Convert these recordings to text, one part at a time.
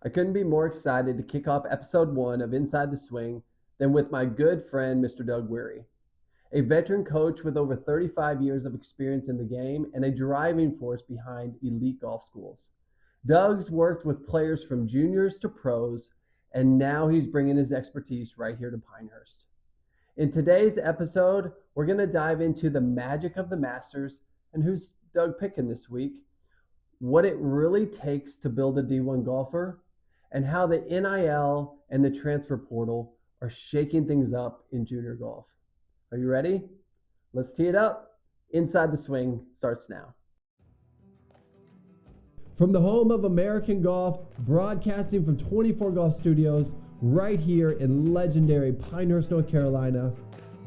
I couldn't be more excited to kick off episode 1 of Inside the Swing than with my good friend, Mr. Doug Wherry, a veteran coach with over 35 years of experience in the game and a driving force behind elite golf schools. Doug's worked with players from juniors to pros, and now he's bringing his expertise right here to Pinehurst. In today's episode, we're going to dive into the magic of the Masters and who's Doug picking this week, what it really takes to build a D1 golfer, and how the NIL and the transfer portal are shaking things up in junior golf. Are you ready? Let's tee it up. Inside the Swing starts now. From the home of American golf, broadcasting from 24 Golf Studios, right here in legendary Pinehurst, North Carolina,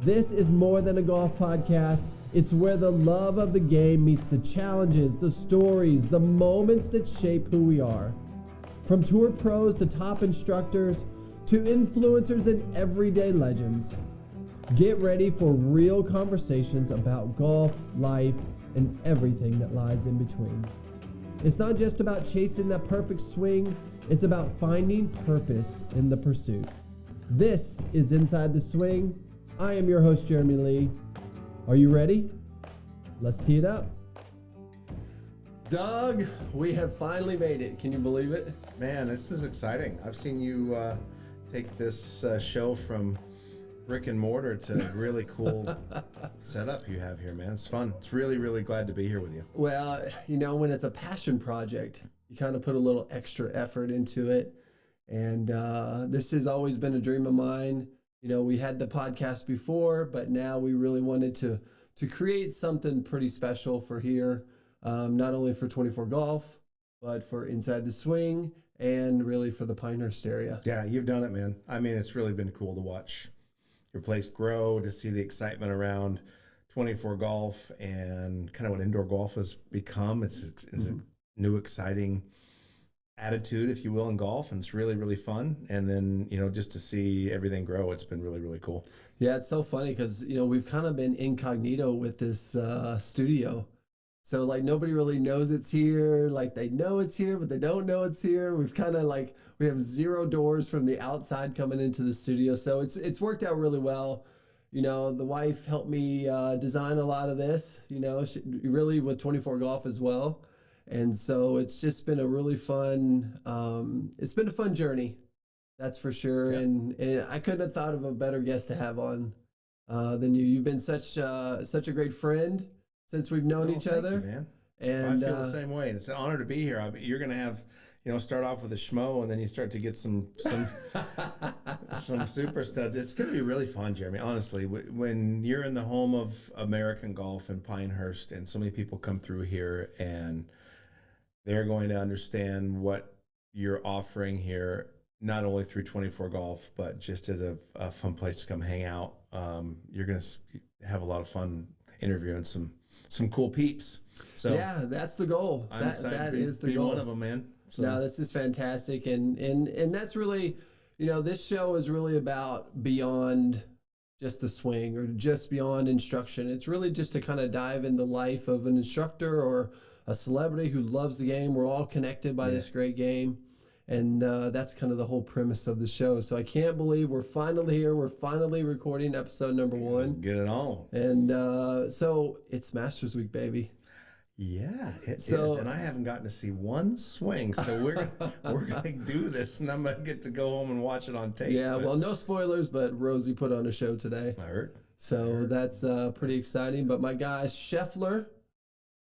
this is more than a golf podcast. It's where the love of the game meets the challenges, the stories, the moments that shape who we are. From tour pros to top instructors to influencers and everyday legends. Get ready for real conversations about golf, life, and everything that lies in between. It's not just about chasing that perfect swing, it's about finding purpose in the pursuit. This is Inside the Swing. I am your host, Jeremy Lee. Are you ready? Let's tee it up. Doug, we have finally made it. Can you believe it? Man, this is exciting. I've seen you take this show from brick and mortar to really cool setup you have here, man. It's fun. It's really, really glad to be here with you. Well, you know, when it's a passion project, you kind of put a little extra effort into it. And this has always been a dream of mine. You know, we had the podcast before, but now we really wanted to create something pretty special for here, not only for 24 Golf, but for Inside the Swing and really for the Pinehurst area. Yeah, you've done it, man. I mean, it's really been cool to watch your place grow, to see the excitement around 24 Golf and kind of what indoor golf has become. It's a new, exciting attitude, if you will, in golf, and it's really, really fun. And then, you know, just to see everything grow, it's been really, really cool. Yeah, it's so funny because, you know, we've kind of been incognito with this studio. So, like, nobody really knows it's here. Like, they know it's here, but they don't know it's here. We've kind of, like, we have 0 doors from the outside coming into the studio. So it's worked out really well. You know, the wife helped me design a lot of this, you know, she, really with 24 Golf as well. And so it's just been a really fun, it's been a fun journey, that's for sure. Yeah. And I couldn't have thought of a better guest to have on than you. You've been such a great friend since we've known each other. You, man. And I feel the same way. And it's an honor to be here. You're going to have, you know, start off with a schmo and then you start to get some super studs. It's going to be really fun, Jeremy, honestly. When you're in the home of American golf in Pinehurst and so many people come through here and they're going to understand what you're offering here, not only through 24 Golf, but just as a fun place to come hang out. You're going to have a lot of fun interviewing some cool peeps. So yeah, that's the goal. I'm excited to be one of them, man. So. No, this is fantastic. And that's really, you know, this show is really about beyond just the swing or just beyond instruction. It's really just to kind of dive in the life of an instructor or a celebrity who loves the game. We're all connected by this great game. And that's kind of the whole premise of the show. So I can't believe we're finally here. We're finally recording episode number 1. Get it on. And so it's Masters Week, baby. Yeah, it is. And I haven't gotten to see one swing. So we're gonna do this, and I'm gonna get to go home and watch it on tape. Yeah, well, no spoilers, but Rosie put on a show today. I heard. So that's pretty exciting. But my guy Scheffler,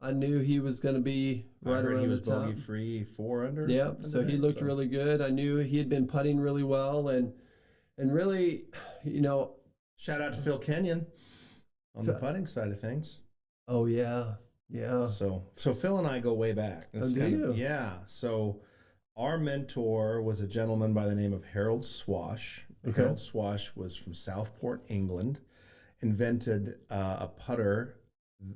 I knew he was going to be right around the top. Bogey free 4 under. Yep. So he looked really good. I knew he had been putting really well, and really, you know. Shout out to Phil Kenyon on the putting side of things. Oh yeah, yeah. So Phil and I go way back. Oh, do you? Yeah. So our mentor was a gentleman by the name of Harold Swash. Okay. Harold Swash was from Southport, England. Invented a putter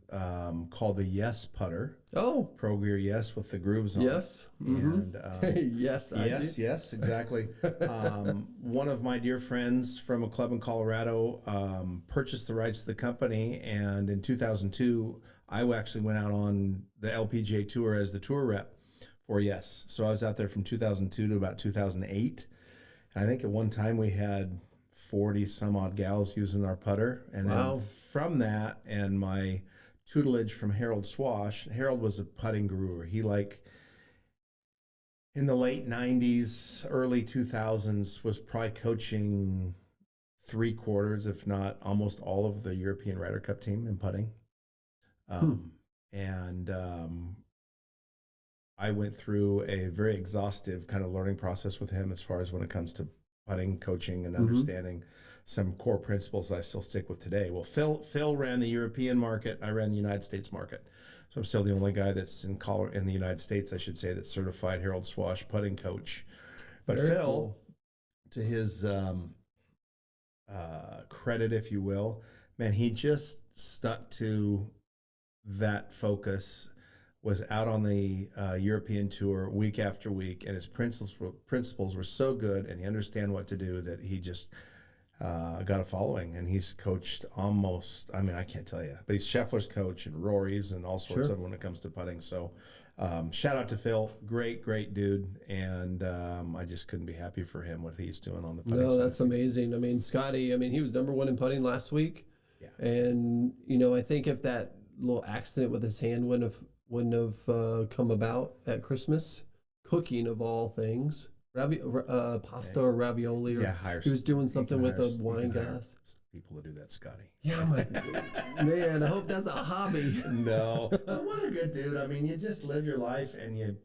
called the Yes putter. Oh, Pro Gear Yes with the grooves on. Yes. And yes, yes, exactly. One of my dear friends from a club in Colorado purchased the rights to the company, and in 2002, I actually went out on the LPGA tour as the tour rep Fore, yes. So I was out there from 2002 to about 2008. And I think at one time we had 40 some odd gals using our putter. And Wow. then from that and my tutelage from Harold Swash, Harold was a putting guru. He in the late 90s, early 2000s was probably coaching 3/4, if not almost all of the European Ryder Cup team in putting. And I went through a very exhaustive kind of learning process with him as far as when it comes to putting, coaching, and understanding some core principles I still stick with today. Well, Phil ran the European market. I ran the United States market. So I'm still the only guy that's in the United States, I should say, that's certified Harold Swash putting coach. But Very Phil, cool. to his credit, if you will, man, he just stuck to that focus, was out on the European tour week after week, and his principles were so good, and he understand what to do, that he just got a following, and he's coached almost, I mean, I can't tell you, but he's Scheffler's coach and Rory's and all sorts of when it comes to putting. So shout out to Phil, great dude, and I just couldn't be happy for him what he's doing on the putting. No, that's amazing. I mean, Scotty, I mean, he was #1 in putting last week. Yeah. And, you know, I think if that little accident with his hand wouldn't have come about at Christmas, cooking of all things, pasta or ravioli, or he was doing something with a wine glass. People to do that, Scotty. Yeah, I'm like, man, I hope that's a hobby. No, but what a good dude. I mean, you just live your life, and you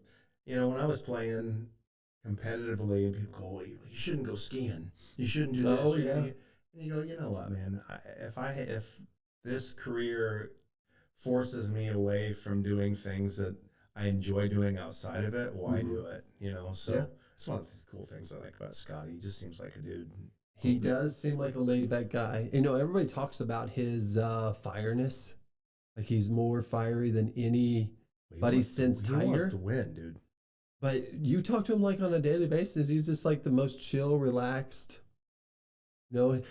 know, when I was playing competitively, and people go, well, you shouldn't go skiing. You shouldn't do this. Oh, yeah. And you go, you know what, man? If this career forces me away from doing things that I enjoy doing outside of it, why do it? You know, so it's one of the cool things I like about Scotty. He just seems like a dude. He does seem like a laid-back guy. You know, everybody talks about his fireness. Like, he's more fiery than anybody since Tiger. He wants to win, dude. But you talk to him like on a daily basis. He's just like the most chill, relaxed. You know,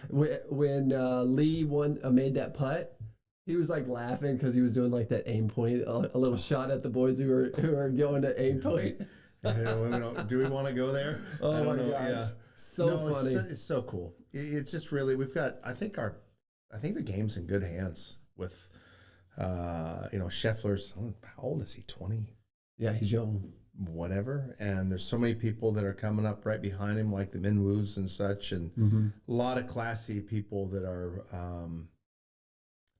when Lee made that putt, he was like laughing because he was doing like that aim point, a little shot at the boys who are going to aim point. Do we want to go there? Oh my gosh. Yeah. So funny. It's so cool. It's just really, we've got, I think the game's in good hands with, Scheffler's, how old is he? 20? Yeah, he's young. Whatever. And there's so many people that are coming up right behind him, like the Minwoos and such, and a lot of classy people that are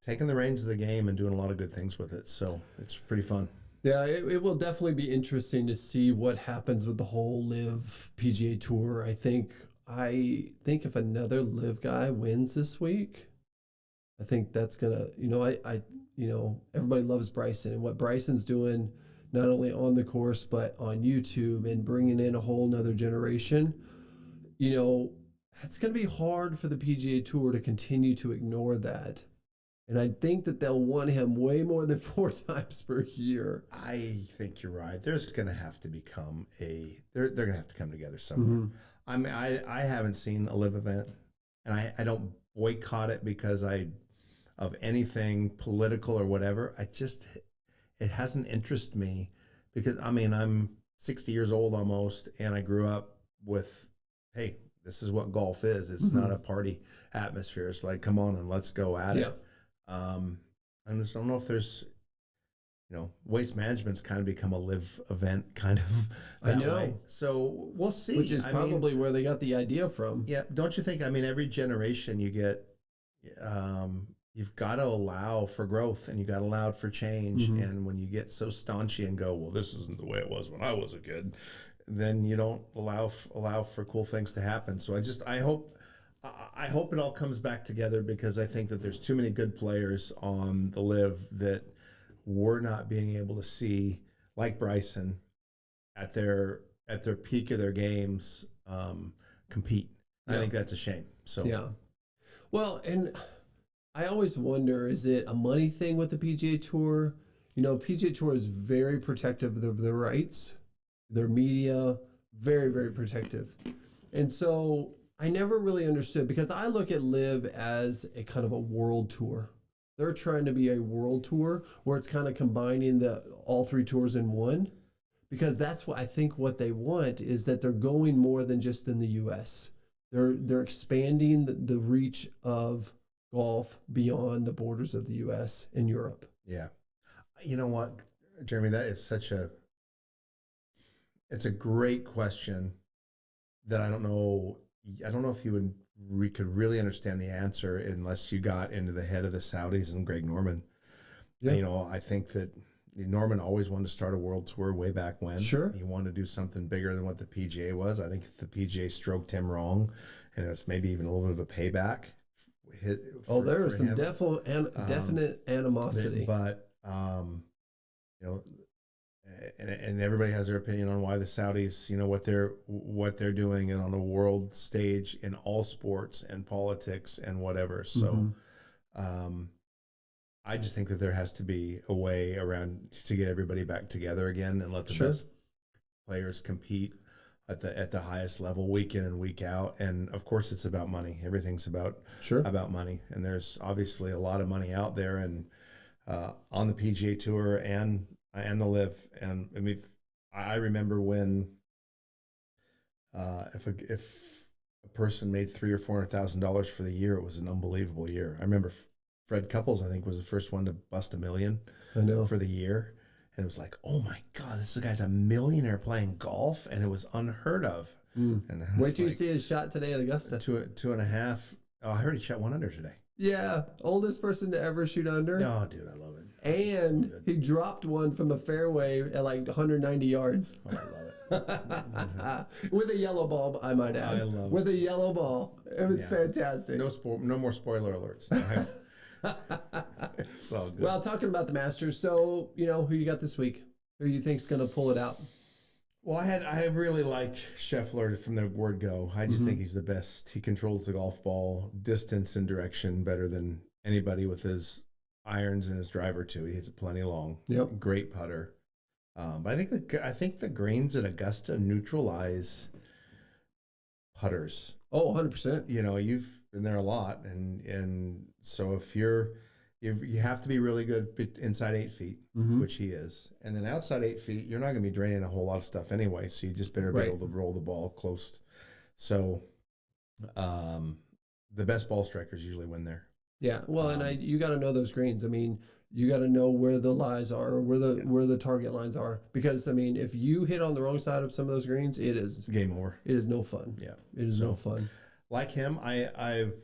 taking the reins of the game and doing a lot of good things with it. So it's pretty fun. Yeah, it will definitely be interesting to see what happens with the whole LIV PGA Tour. I think if another LIV guy wins this week, I think that's gonna, everybody loves Bryson, and what Bryson's doing, not only on the course but on YouTube, and bringing in a whole nother generation. You know, it's gonna be hard for the PGA Tour to continue to ignore that. And I think that they'll want him way more than 4 times per year. I think you're right. There's going to have to become they're going to have to come together somewhere. I mean, I haven't seen a LIV event, and I don't boycott it because of anything political or whatever. It hasn't interested me, because, I mean, I'm 60 years old almost, and I grew up with, hey, this is what golf is. It's not a party atmosphere. It's like, come on and let's go at it. I just don't know if there's, Waste Management's kind of become a LIV event kind of that way. So we'll see. Which is probably where they got the idea from. Yeah. Don't you think? I mean, every generation you get, you've got to allow for growth, and you got to allow for change. And when you get so staunchy and go, well, this isn't the way it was when I was a kid, then you don't allow for cool things to happen. So I hope it all comes back together, because I think that there's too many good players on the LIV that we're not being able to see, like Bryson, at their peak of their games, compete. I think that's a shame. So yeah. Well, and I always wonder, is it a money thing with the PGA Tour? PGA Tour is very protective of their rights, their media, very, very protective. And so I never really understood, because I look at LIV as a kind of a world tour. They're trying to be a world tour where it's kind of combining all 3 tours in one. because that's what I think what they want is that they're going more than just in the U.S. They're expanding the reach of golf beyond the borders of the U.S. and Europe. Yeah. You know what, Jeremy, that is it's a great question that I don't know if we could really understand the answer unless you got into the head of the Saudis and Greg Norman. Yeah. You know, I think that Norman always wanted to start a world tour way back when. Sure. He wanted to do something bigger than what the PGA was. I think the PGA stroked him wrong, and it's maybe even a little bit of a payback. There is some definite animosity. But you know, and everybody has their opinion on why the Saudis, you know, what they're doing and on the world stage in all sports and politics and whatever. So, I just think that there has to be a way around to get everybody back together again and let the best players compete at the highest level week in and week out. And of course, it's about money. Everything's about money. And there's obviously a lot of money out there and on the PGA Tour and the LIV. And I mean, I remember when if a person made $300,000 or $400,000 for the year, it was an unbelievable year. I remember Fred Couples, I think, was the first one to bust $1 million for the year. And it was like, oh my God, this guy's a millionaire playing golf. And it was unheard of. And wait till you see his shot today at Augusta. 2.5. Oh, I heard he shot 1 under today. Yeah. Oldest person to ever shoot under. Oh, dude, I love it. And so he dropped one from the fairway at like 190 yards. Oh, I love it. With a yellow ball, I might add. I love it. With a yellow ball. It was fantastic. No more spoiler alerts. It's all good. Well, talking about the Masters, so you know who you got this week? Who you think's going to pull it out? Well, I really like Scheffler from the word go. I just think he's the best. He controls the golf ball, distance and direction better than anybody with his irons and his driver too. He hits it plenty long. Yep. Great putter. But I think the greens at Augusta neutralize putters. Oh, 100%. You know, you've been there a lot, and so if you have to be really good inside 8 feet, which he is, and then outside 8 feet, you're not going to be draining a whole lot of stuff anyway. So you just better be able to roll the ball close. So, the best ball strikers usually win there. Yeah, well, and you got to know those greens. I mean, you got to know where the lies are, or where the target lines are, because I mean, if you hit on the wrong side of some of those greens, it is game over. It is no fun. Yeah, it is no fun. Like him,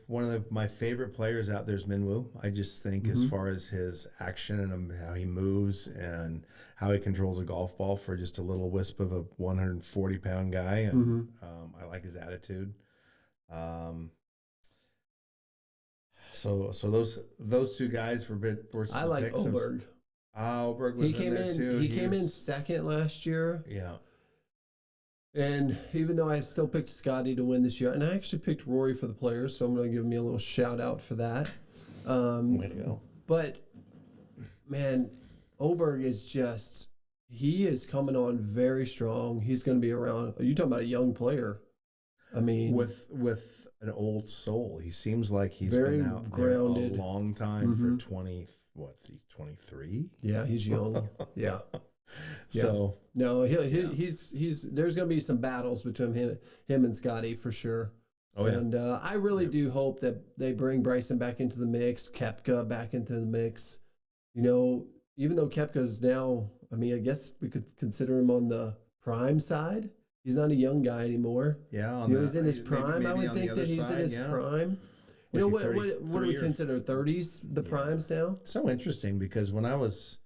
one of my favorite players out there is Minwoo. I just think as far as his action and how he moves and how he controls a golf ball for just a little wisp of a 140-pound guy, and I like his attitude. So those two guys were I like Oberg. Oberg was in there too. He came in second last year. Yeah. And even though I still picked Scotty to win this year, and I actually picked Rory for the Players, so I'm going to give me a little shout out for that. Way to go. But, man, Oberg he is coming on very strong. He's going to be around. You're talking about a young player. I mean, with an old soul. He seems like he's very been out grounded. There a long time for 23? Yeah, he's young. Yeah. So no, he's there's going to be some battles between him and Scotty for sure. Oh yeah. And I really do hope that they bring Bryson back into the mix, Koepka back into the mix. You know, even though Koepka's now, I mean, I guess we could consider him on the prime side. He's not a young guy anymore. Yeah, he's in his prime. Maybe I would think that he's in his prime. You know, what do we consider 30s, the primes now? So interesting, because when I was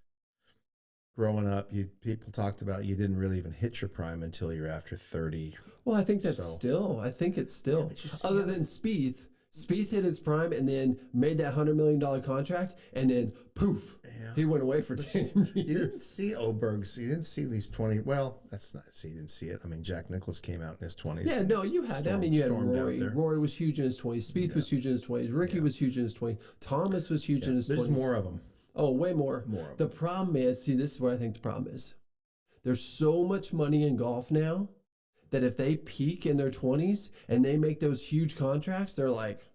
growing up, people talked about you didn't really even hit your prime until you're after 30. Well, I think it's still. Other than Spieth. Spieth hit his prime and then made that $100 million contract, and then poof, he went away for 10 years. You didn't see Oberg's. You didn't see these 20. Well, that's not. So you didn't see it. I mean, Jack Nicklaus came out in his 20s. Yeah, no, you had. I mean, you had Rory. Rory was huge in his 20s. Spieth was huge in his 20s. Ricky was huge in his 20s. Thomas was huge in his 20s. There's more of them. Oh, way more. The problem is, this is where I think the problem is. There's so much money in golf now that if they peak in their 20s and they make those huge contracts, they're like,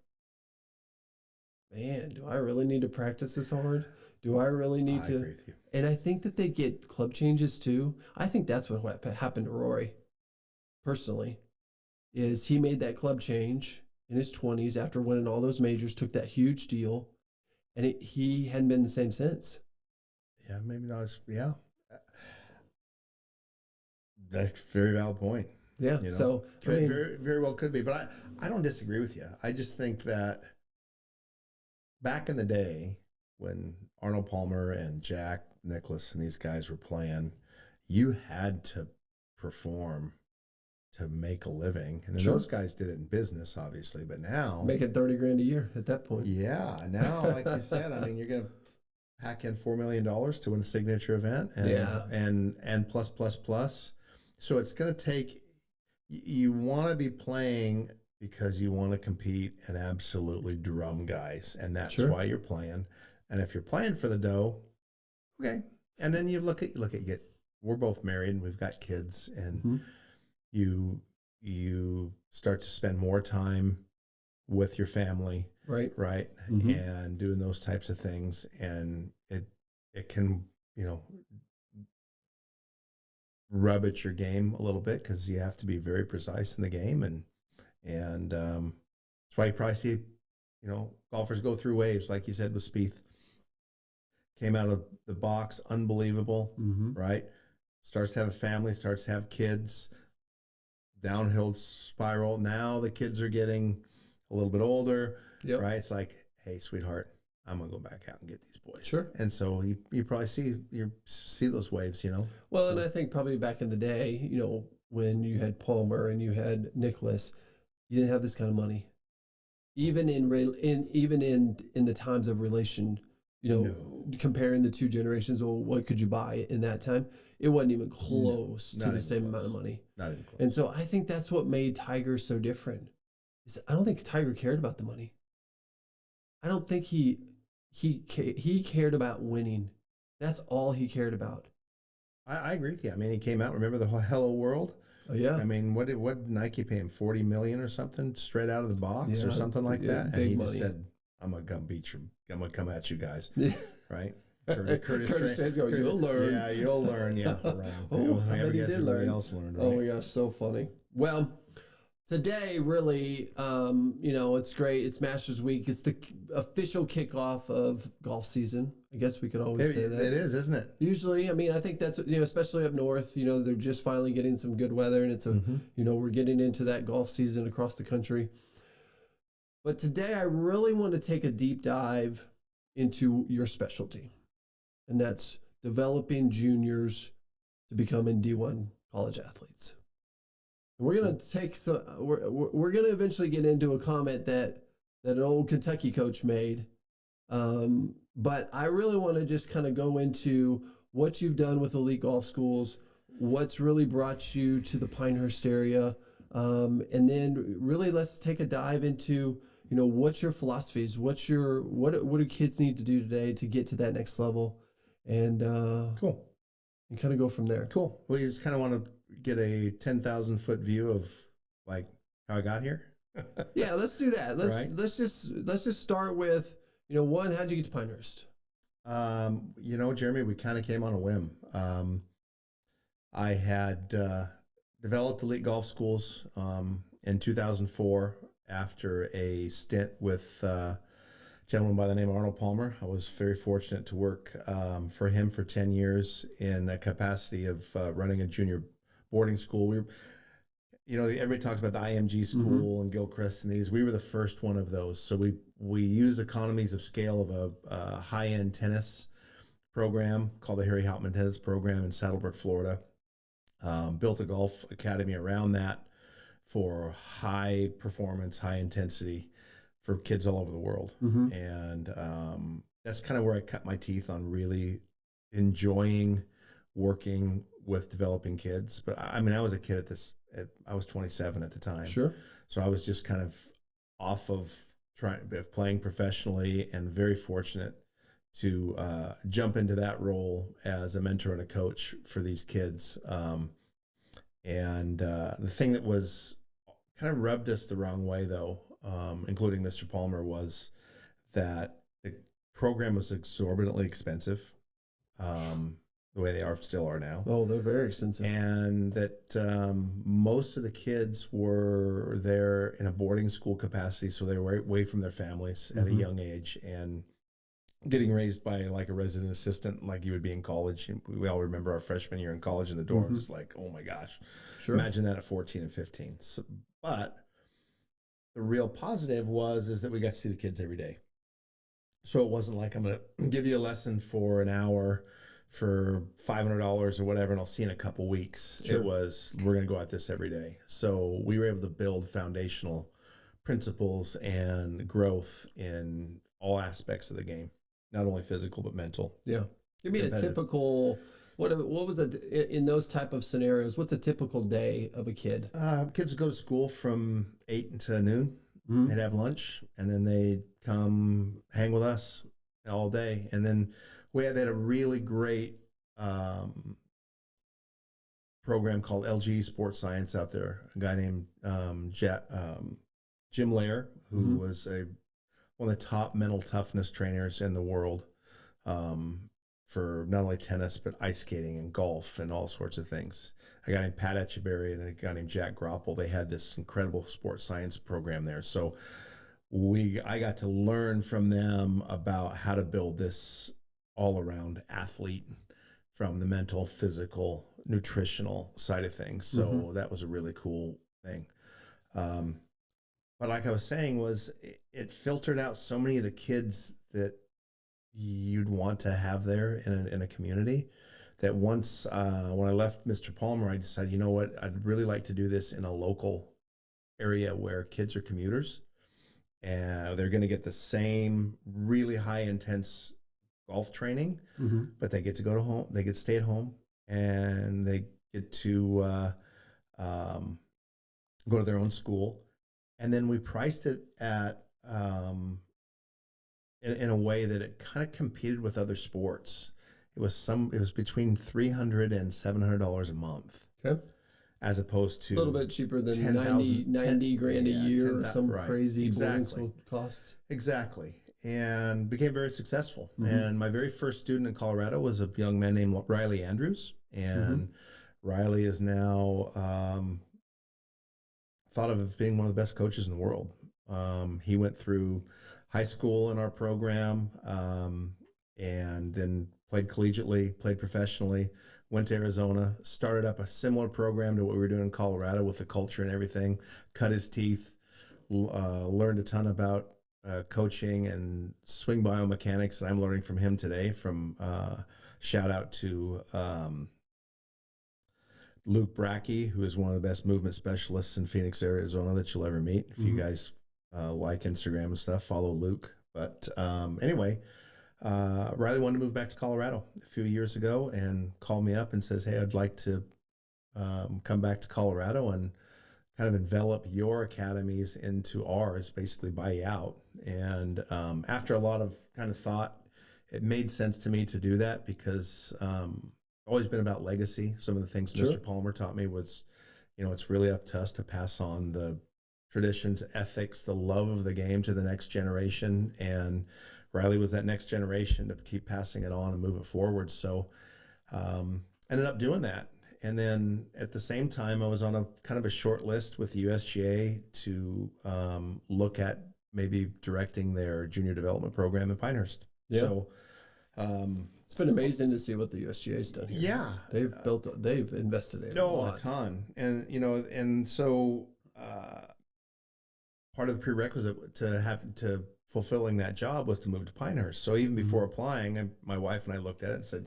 man, do I really need to practice this hard? Do I really need I to? agree with you. And I think that they get club changes too. I think that's what happened to Rory, personally, is he made that club change in his 20s after winning all those majors, took that huge deal, and he hadn't been the same since. Yeah, maybe not. Yeah, that's a very valid point. Yeah. You know, So, I could mean, very well could be, but I don't disagree with you. I just think that back in the day when Arnold Palmer and Jack Nicklaus and these guys were playing, you had to perform to make a living, and then sure, those guys did it in business, obviously. But now, making 30 grand a year at that point. yeah, now, like you said, I mean, you're gonna pack in $4 million to win a signature event, and Yeah. and plus plus plus. So it's gonna take. You want to be playing because you want to compete and absolutely drum guys, and that's Sure. why you're playing. And if you're playing for the dough, okay. And then you look at get. We're both married and we've got kids, and Mhm. you start to spend more time with your family, Right. right? Mhm. And doing those types of things, and it can, you know, rub at your game a little bit because you have to be very precise in the game, and that's why you probably see, you know, golfers go through waves, like you said with Spieth. Came out of the box, unbelievable, Mhm. right? Starts to have a family, starts to have kids, downhill spiral. Now the kids are getting a little bit older, Yep. right? It's like, hey, sweetheart, I'm gonna go back out and get these boys. Sure. And so you probably see those waves, you know. Well, so, and I think probably back in the day, when you had Palmer and you had Nicholas, you didn't have this kind of money. Even in the times of relation, No. comparing the two generations, well, what could you buy in that time? It wasn't even close to not the even same close. amount of money. Not even close. And so I think that's what made Tiger so different. I don't think Tiger cared about the money. I don't think he cared about winning. That's all he cared about. I agree with you. I mean, he came out. Remember the whole Hello World? Oh yeah, I mean, what did Nike pay him? 40 million or something straight out of the box or yeah, something like yeah, that. And big he money. just said, "I'm gonna come beat you. I'm gonna come at you guys." Yeah. Right? Curtis says, "Oh, you'll learn." Yeah, you'll learn. Yeah, right. Oh, I bet he guess did everybody learn. else learned, right? Oh my gosh, so funny. Well, today really, it's great. It's Masters Week. It's the official kickoff of golf season. I guess we could always say that. It is, isn't it? Usually, I mean, I think that's, especially up north, they're just finally getting some good weather, and it's we're getting into that golf season across the country. But today I really want to take a deep dive into your specialty, and that's developing juniors to becoming D1 college athletes. And we're gonna take some. We're gonna eventually get into a comment that an old Kentucky coach made. But I really want to just kind of go into what you've done with elite golf schools, what's really brought you to the Pinehurst area, and then really let's take a dive into what's your philosophies, what do kids need to do today to get to that next level, and Cool. and kind of go from there. Cool. Well, you just kind of want to get a 10,000-foot view of like how I got here. Yeah, let's do that. Right. Let's just start with one. How'd you get to Pinehurst? Jeremy, we kind of came on a whim. I had developed elite golf schools in 2004 after a stint with a gentleman by the name of Arnold Palmer. I was very fortunate to work for him for 10 years in the capacity of running a junior boarding school. Everybody talks about the IMG school and Gilchrist and these. We were the first one of those. So we used economies of scale of a high-end tennis program called the Harry Hauptman Tennis Program in Saddlebrook, Florida. Built a golf academy around that for high performance, high intensity for kids all over the world. And that's kind of where I cut my teeth on really enjoying working with developing kids. But I mean, I was a kid I was 27 at the time. Sure. So I was just kind of off of playing professionally, and very fortunate to jump into that role as a mentor and a coach for these kids. And the thing that was kind of rubbed us the wrong way, though, including Mr. Palmer, was that the program was exorbitantly expensive, the way they still are now. Oh, they're very expensive. And that most of the kids were there in a boarding school capacity, so they were away from their families at a young age and getting raised by like a resident assistant, like you would be in college. And we all remember our freshman year in college in the dorm, just like, oh my gosh, imagine that at 14 and 15. So, but the real positive is that we got to see the kids every day. So it wasn't like I'm going to give you a lesson for an hour for $500 or whatever, and I'll see you in a couple weeks. It was, we're going to go at this every day. So we were able to build foundational principles and growth in all aspects of the game, not only physical, but mental. Yeah. Give me a typical, what was it in those type of scenarios? What's a typical day of a kid? Kids would go to school from 8 until noon. They'd have lunch, and then they'd come hang with us all day. And then they had a really great program called LG Sports Science out there. A guy named Jim Lair, who was one of the top mental toughness trainers in the world for not only tennis, but ice skating and golf and all sorts of things. A guy named Pat Etcheberry and a guy named Jack Groppel. They had this incredible sports science program there. So I got to learn from them about how to build this all-around athlete from the mental, physical, nutritional side of things. So that was a really cool thing. But like I was saying, it filtered out so many of the kids that you'd want to have there in a community, that once when I left Mr. Palmer, I decided, you know what, I'd really like to do this in a local area where kids are commuters and they're going to get the same really high intense golf training, but they get to go to home, they get to stay at home, and they get to go to their own school. And then we priced it at in a way that it kind of competed with other sports. It was between $300 and $700 a month. Okay. As opposed to a little bit cheaper than 90 grand a year or some crazy boarding school costs. Exactly. And became very successful. And my very first student in Colorado was a young man named Riley Andrews. And Riley is now thought of as being one of the best coaches in the world. He went through high school in our program, and then played collegiately, played professionally, went to Arizona, started up a similar program to what we were doing in Colorado with the culture and everything, cut his teeth, learned a ton about coaching and swing biomechanics that I'm learning from him today. From shout out to Luke Brackey, who is one of the best movement specialists in Phoenix, Arizona that you'll ever meet. If you guys like Instagram and stuff, follow Luke. But anyway, Riley wanted to move back to Colorado a few years ago and called me up and says, hey, I'd like to come back to Colorado and kind of envelop your academies into ours, basically buy you out. And after a lot of kind of thought, it made sense to me to do that because always been about legacy. Some of the things Mr. Palmer taught me was, it's really up to us to pass on the traditions, ethics, the love of the game to the next generation. And Riley was that next generation to keep passing it on and move it forward. So ended up doing that. And then at the same time, I was on a kind of a short list with the USGA to look at maybe directing their junior development program in Pinehurst. Yeah. So it's been amazing to see what the USGA's done here. Yeah. They've invested in a ton. And, and so part of the prerequisite to fulfilling that job was to move to Pinehurst. So even before applying, my wife and I looked at it and said,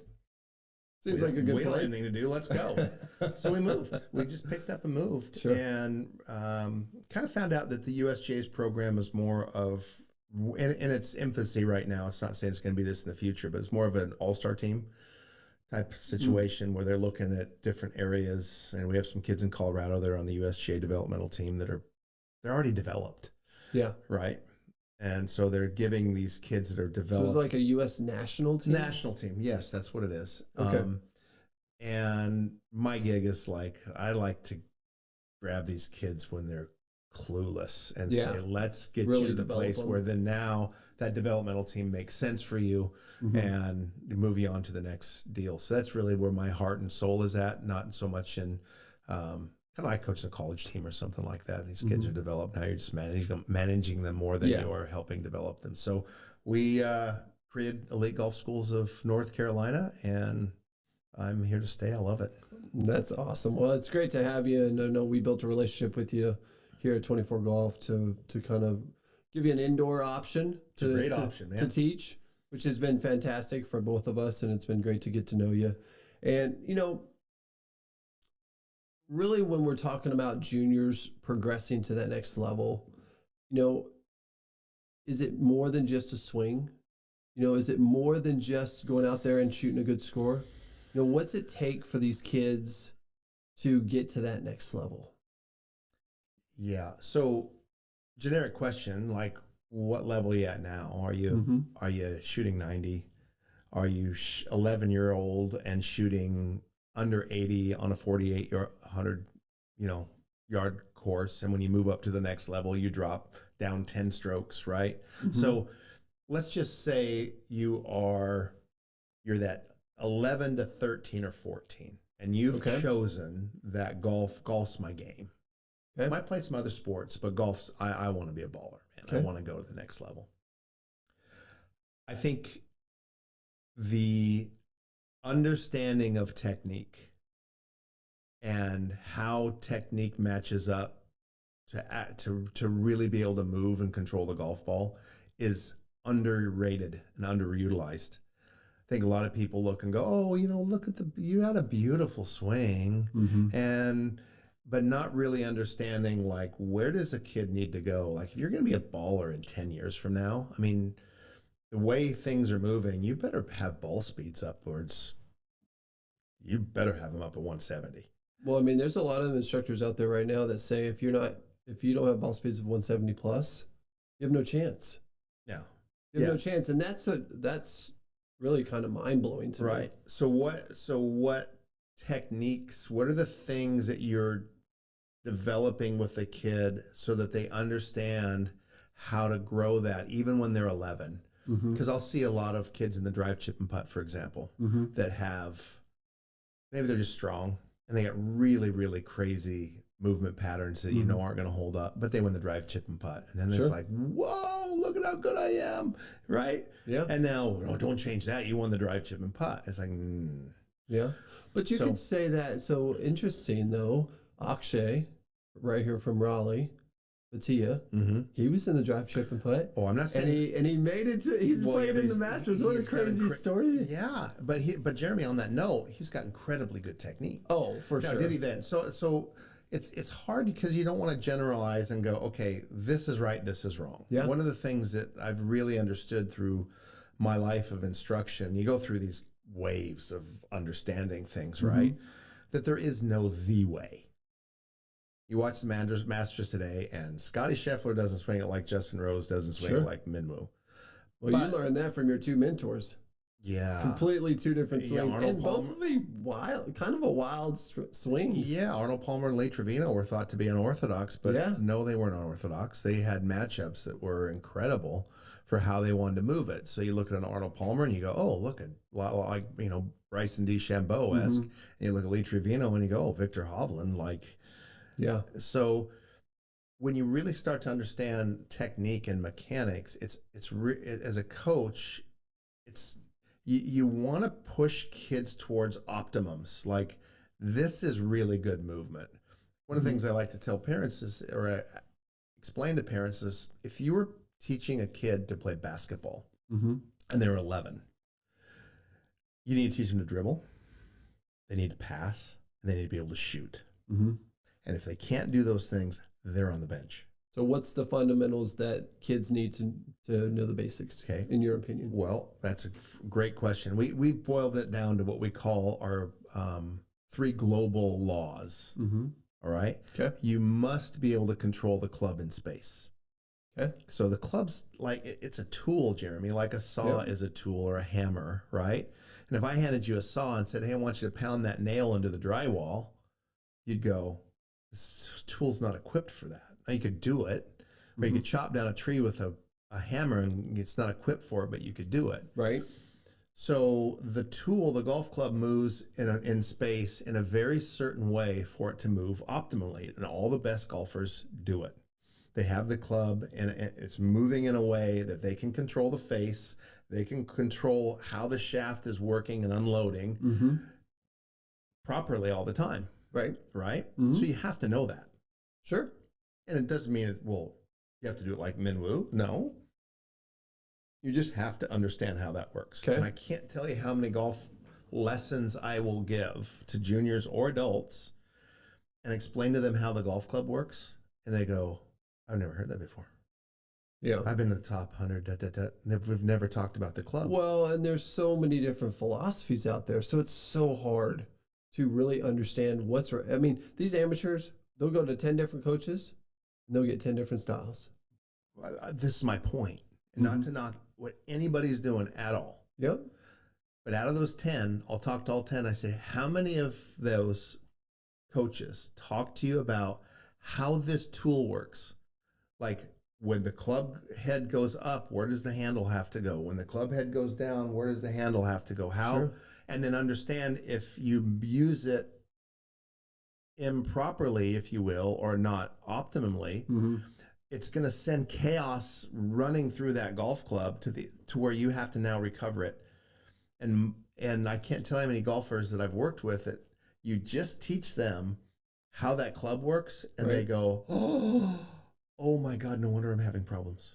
seems like a good place. We don't have anything to do. Let's go. So we moved. We just picked up and moved. And kind of found out that the USGA's program is more of, in its infancy right now, it's not saying it's going to be this in the future, but it's more of an all-star team type situation where they're looking at different areas. And we have some kids in Colorado that are on the USGA developmental team they're already developed. Yeah. Right. And so they're giving these kids that are developed. So it's like a U.S. national team? National team. Yes, that's what it is. Okay. And my gig is I like to grab these kids when they're clueless and Yeah. say, let's get Really you to the develop place them. where then now that developmental team makes sense for you and move you on to the next deal. So that's really where my heart and soul is at, not so much in kind of like coaching a college team or something like that. These kids are developed. Now you're just managing them more than you are helping develop them. So we created Elite Golf Schools of North Carolina, and I'm here to stay. I love it. That's awesome. Well, it's great to have you. And I know we built a relationship with you here at 24 Golf to kind of give you an indoor option to teach, which has been fantastic for both of us. And it's been great to get to know you. And, you know, really when we're talking about juniors progressing to that next level, you know, is it more than just a swing? You know, is it more than just going out there and shooting a good score? You know, what's it take for these kids to get to that next level? Yeah. So generic question, like what level are you at now? Are you shooting 90? Are you 11-year-old and shooting under 80 on a 48 or 100, yard course? And when you move up to the next level, you drop down 10 strokes, right? So let's just say you're that 11 to 13 or 14, and you've chosen that golf's my game. I might play some other sports, but golf's, I want to be a baller, man. I want to go to the next level. I think the understanding of technique and how technique matches up to really be able to move and control the golf ball is underrated and underutilized. I think a lot of people look and go, oh, look at you had a beautiful swing, but not really understanding, like, where does a kid need to go? Like, if you're going to be a baller in 10 years from now, I mean, the way things are moving, you better have ball speeds upwards. You better have them up at 170. Well, I mean, there's a lot of instructors out there right now that say if you don't have ball speeds of 170 plus, you have no chance. Yeah. You have no chance. And that's really kind of mind-blowing to me. Right. So what techniques, what are the things that you're developing with the kid so that they understand how to grow that even when they're 11? Because I'll see a lot of kids in the drive, chip, and putt, for example, that have, maybe they're just strong and they got really, really crazy movement patterns that aren't going to hold up, but they win the drive, chip, and putt. And then there's like, whoa, look at how good I am, right? Yeah. And now, don't change that. You won the drive, chip, and putt. It's like, yeah. But you could say that. So interesting, though. Akshay, right here from Raleigh, Batia, he was in the drive, chip, and putt. Oh, I'm not saying. And he made it to, he's playing in the Masters. What a crazy story. Yeah. But Jeremy, on that note, he's got incredibly good technique. Oh, for sure. Did he then? So it's hard because you don't want to generalize and go, okay, this is right, this is wrong. Yeah. One of the things that I've really understood through my life of instruction, you go through these waves of understanding things, right? That there is no the way. You watch the Masters today, and Scotty Scheffler doesn't swing it like Justin Rose doesn't swing it like Minwoo. Well, you learned that from your two mentors. Yeah. Completely two different swings. And Palmer, both of them kind of a wild swings. Yeah, Arnold Palmer and Lee Trevino were thought to be unorthodox, but no, they weren't unorthodox. They had matchups that were incredible for how they wanted to move it. So you look at an Arnold Palmer and you go, oh, look at a lot like, Bryson DeChambeau-esque. And you look at Lee Trevino and you go, oh, Victor Hovland, like. Yeah. So when you really start to understand technique and mechanics, it's as a coach, you want to push kids towards optimums. Like, this is really good movement. One of the things I like to tell parents is, or explain to parents is, if you were teaching a kid to play basketball and they're 11, you need to teach them to dribble, they need to pass, and they need to be able to shoot. And if they can't do those things, they're on the bench. So what's the fundamentals that kids need to know the basics, in your opinion? Well, that's a great question. We've boiled it down to what we call our 3 global laws. All right? Okay. You must be able to control the club in space. Okay. So the club's like, it's a tool, Jeremy, like a saw is a tool or a hammer, right? And if I handed you a saw and said, hey, I want you to pound that nail into the drywall, you'd go, this tool's not equipped for that. Now you could do it, or you could chop down a tree with a hammer, and it's not equipped for it, but you could do it. Right. So the tool, the golf club, moves in space in a very certain way for it to move optimally, and all the best golfers do it. They have the club, and it's moving in a way that they can control the face. They can control how the shaft is working and unloading properly all the time. Right. Right? So you have to know that. Sure. And it doesn't mean, you have to do it like Minwoo. No. You just have to understand how that works. Okay. And I can't tell you how many golf lessons I will give to juniors or adults and explain to them how the golf club works. And they go, I've never heard that before. Yeah. I've been to the top 100, We've never talked about the club. Well, and there's so many different philosophies out there. So it's so hard to really understand what's right. I mean, these amateurs, they'll go to 10 different coaches and they'll get 10 different styles. This is my point. And not to knock what anybody's doing at all. Yep. But out of those 10, I'll talk to all 10. I say, how many of those coaches talk to you about how this tool works? Like when the club head goes up, where does the handle have to go? When the club head goes down, where does the handle have to go? How? Sure. And then understand if you use it improperly, if you will, or not optimally, it's going to send chaos running through that golf club to where you have to now recover it. And I can't tell you how many golfers that I've worked with that you just teach them how that club works, and they go, oh my God, no wonder I'm having problems.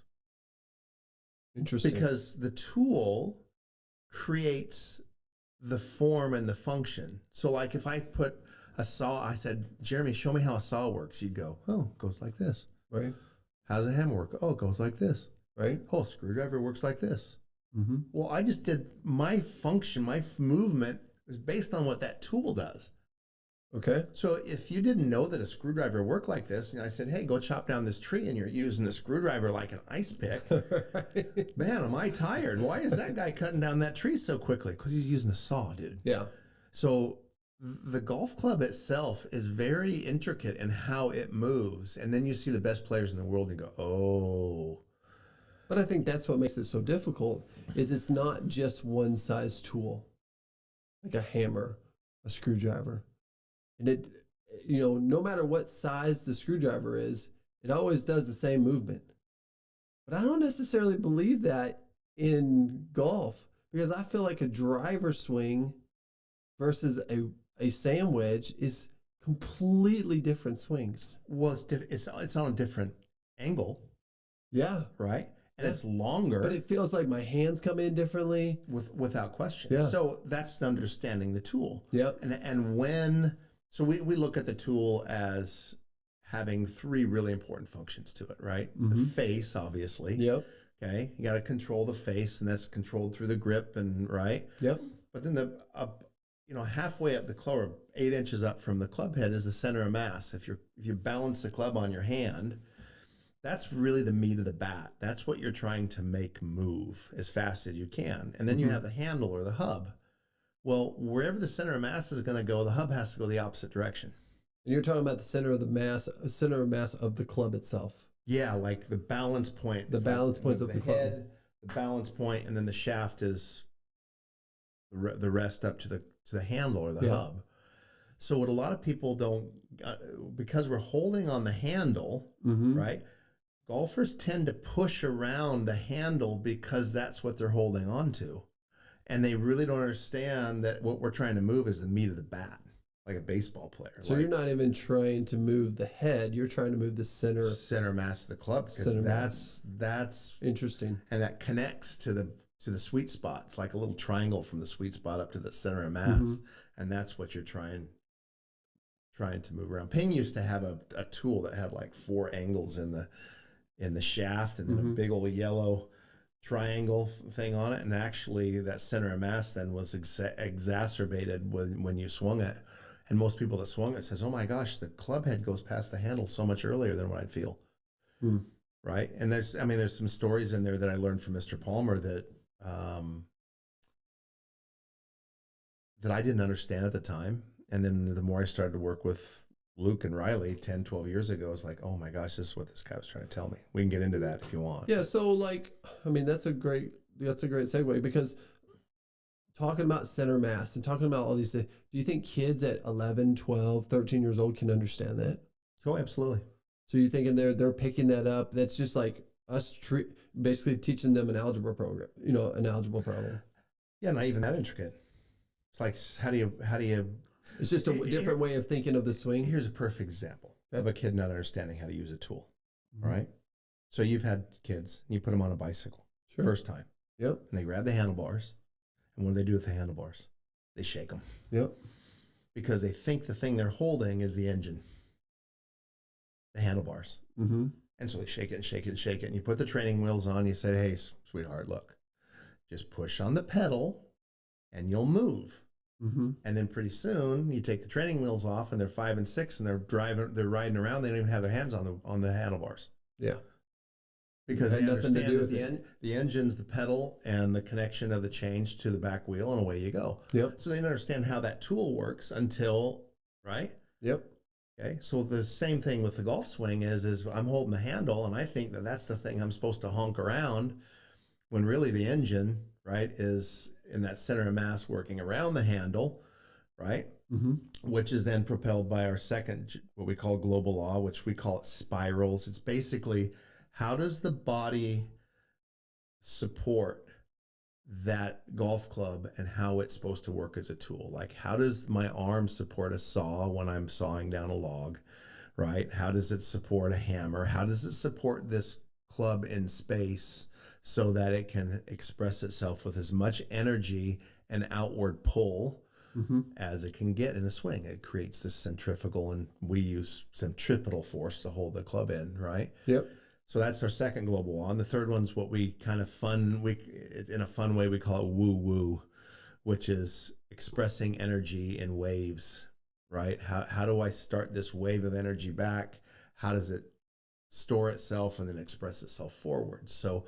Interesting. Because the tool creates the form and the function. So like if I put a saw, I said, Jeremy, show me how a saw works. You'd go, oh, it goes like this. Right. How does a hammer work? Oh, it goes like this. Right. Oh, a screwdriver works like this. Well, I just did my function, my movement is based on what that tool does. Okay. So if you didn't know that a screwdriver worked like this, and I said, hey, go chop down this tree, and you're using the screwdriver like an ice pick, man, am I tired? Why is that guy cutting down that tree so quickly? Because he's using a saw, dude. Yeah. So the golf club itself is very intricate in how it moves. And then you see the best players in the world and you go, oh. But I think that's what makes it so difficult is it's not just one size tool, like a hammer, a screwdriver. And it, no matter what size the screwdriver is, it always does the same movement. But I don't necessarily believe that in golf because I feel like a driver swing versus a sand wedge is completely different swings. Well, it's on a different angle. Yeah. Right? And it's longer. But it feels like my hands come in differently. Without question. Yeah. So that's understanding the tool. Yeah. So we look at the tool as having three really important functions to it, right? The face, obviously. Yep. Okay. You got to control the face, and that's controlled through the grip, and right. Yep. But then halfway up the club, or 8 inches up from the club head, is the center of mass. If you balance the club on your hand, that's really the meat of the bat. That's what you're trying to make move as fast as you can. And then you have the handle or the hub. Well, wherever the center of mass is going to go, the hub has to go the opposite direction. And you're talking about the center of mass of the club itself. Yeah, like the balance point. The balance points of the club. Head, the balance point, and then the shaft is the rest up to the handle or the hub. So what a lot of people don't, because we're holding on the handle, right? Golfers tend to push around the handle because that's what they're holding on to. And they really don't understand that what we're trying to move is the meat of the bat, like a baseball player. So you're not even trying to move the head, you're trying to move the center mass of the club, because that's interesting. And that connects to the sweet spot. It's like a little triangle from the sweet spot up to the center of mass. And that's what you're trying to move around. Ping used to have a tool that had like 4 angles in the shaft, and then a big old yellow triangle thing on it. And actually that center of mass then was exacerbated when you swung it. And most people that swung it says, oh my gosh, the club head goes past the handle so much earlier than what I'd feel. Right. And there's some stories in there that I learned from Mr. Palmer that I didn't understand at the time. And then the more I started to work with Luke and Riley 10, 12 years ago is like, oh my gosh, this is what this guy was trying to tell me. We can get into that if you want. Yeah. So like, I mean, that's a great segue, because talking about center mass and talking about all these things, do you think kids at 11, 12, 13 years old can understand that? Oh, absolutely. So you're thinking they're picking that up? That's just like us basically teaching them an algebra program, an algebra problem. Yeah, not even that intricate. It's like, how do you? It's just a different way of thinking of the swing. Here's a perfect example of a kid not understanding how to use a tool. Mm-hmm. Right? So you've had kids, and you put them on a bicycle, first time. Yep. And they grab the handlebars, and what do they do with the handlebars? They shake them. Yep. Because they think the thing they're holding is the engine, the handlebars. Mm-hmm. And so they shake it and shake it and shake it. And you put the training wheels on. You say, hey, sweetheart, look, just push on the pedal and you'll move. Mm-hmm. And then pretty soon you take the training wheels off and they're 5 and 6 and they're riding around. They don't even have their hands on the handlebars. Yeah. Because they understand that the engine's the pedal and the connection of the change to the back wheel, and away you go. Yep. So they don't understand how that tool works until, right? Yep. Okay. So the same thing with the golf swing is I'm holding the handle and I think that that's the thing I'm supposed to honk around, when really the engine, right, is in that center of mass working around the handle, right? Mm-hmm. Which is then propelled by our second, what we call global law, which we call it spirals. It's basically, how does the body support that golf club and how it's supposed to work as a tool? Like, how does my arm support a saw when I'm sawing down a log, right? How does it support a hammer? How does it support this club in space so that it can express itself with as much energy and outward pull as it can get in a swing? It creates this centrifugal, and we use centripetal force to hold the club in, right? Yep. So that's our second global law. And the third one's what we kind of in a fun way, we call it woo-woo, which is expressing energy in waves, right? How do I start this wave of energy back? How does it store itself and then express itself forward? So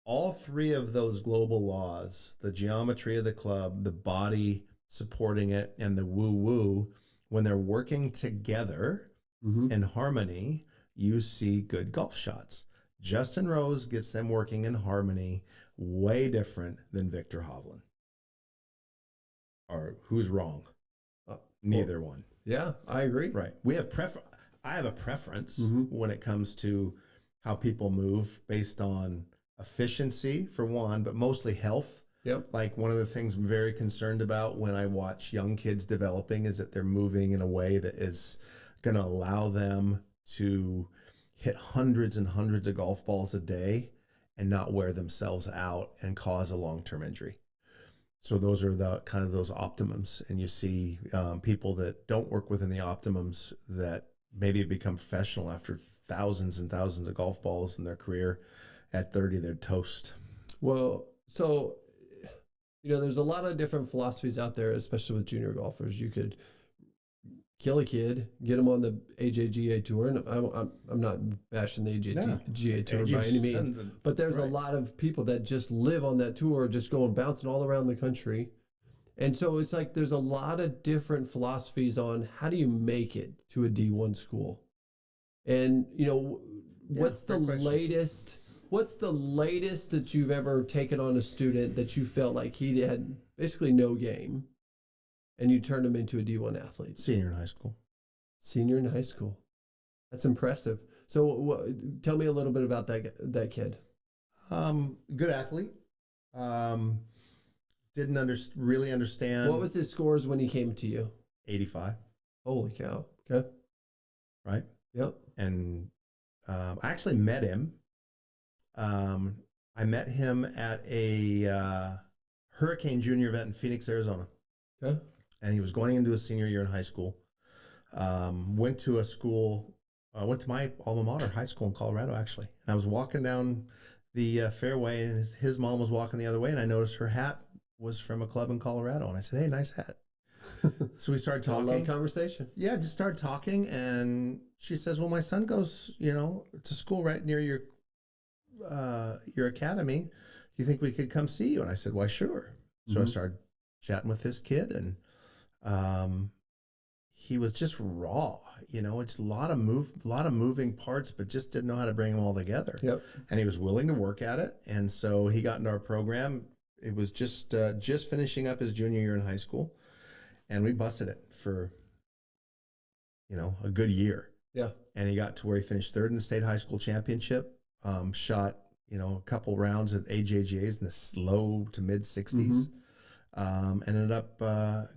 all three of those global laws, the geometry of the club, the body supporting it, and the woo-woo, when they're working together in harmony, you see good golf shots. Justin Rose gets them working in harmony way different than Victor Hovland. Or who's wrong? Neither one. Yeah, I agree. Right. I have a preference when it comes to how people move based on efficiency for one, but mostly health. Yep. Like, one of the things I'm very concerned about when I watch young kids developing is that they're moving in a way that is going to allow them to hit hundreds and hundreds of golf balls a day and not wear themselves out and cause a long-term injury. So those are the kind of those optimums. And you see people that don't work within the optimums that maybe become professional after thousands and thousands of golf balls in their career. At 30, they're toast. Well, so, there's a lot of different philosophies out there, especially with junior golfers. You could kill a kid, get him on the AJGA tour, and I'm not bashing the AJGA tour by any means, but there's a lot of people that just live on that tour, just going bouncing all around the country. And so it's like there's a lot of different philosophies on how do you make it to a D1 school. And, what's the latest that you've ever taken on a student that you felt like he had basically no game, and you turned him into a D1 athlete? Senior in high school. Senior in high school. That's impressive. So tell me a little bit about that kid. Good athlete. Didn't really understand. What was his scores when he came to you? 85. Holy cow. Okay. Right? Yep. And I actually met him. I met him at a Hurricane Junior event in Phoenix, Arizona. Okay. And he was going into his senior year in high school. Went to my alma mater, high school in Colorado, actually. And I was walking down the fairway, and his mom was walking the other way, and I noticed her hat was from a club in Colorado. And I said, hey, nice hat. So we started talking. I love conversation. Yeah, just started talking. And she says, well, my son goes, to school right near your academy. Do you think we could come see you? And I said, why, sure. So I started chatting with this kid, and he was just raw. It's a lot of moving parts, but just didn't know how to bring them all together. Yep. And he was willing to work at it, and so he got into our program. It was just finishing up his junior year in high school, and we busted it for a good year. Yeah. And he got to where he finished third in the state high school championship. Shot a couple rounds at AJGAs in the low to mid 60s. Ended up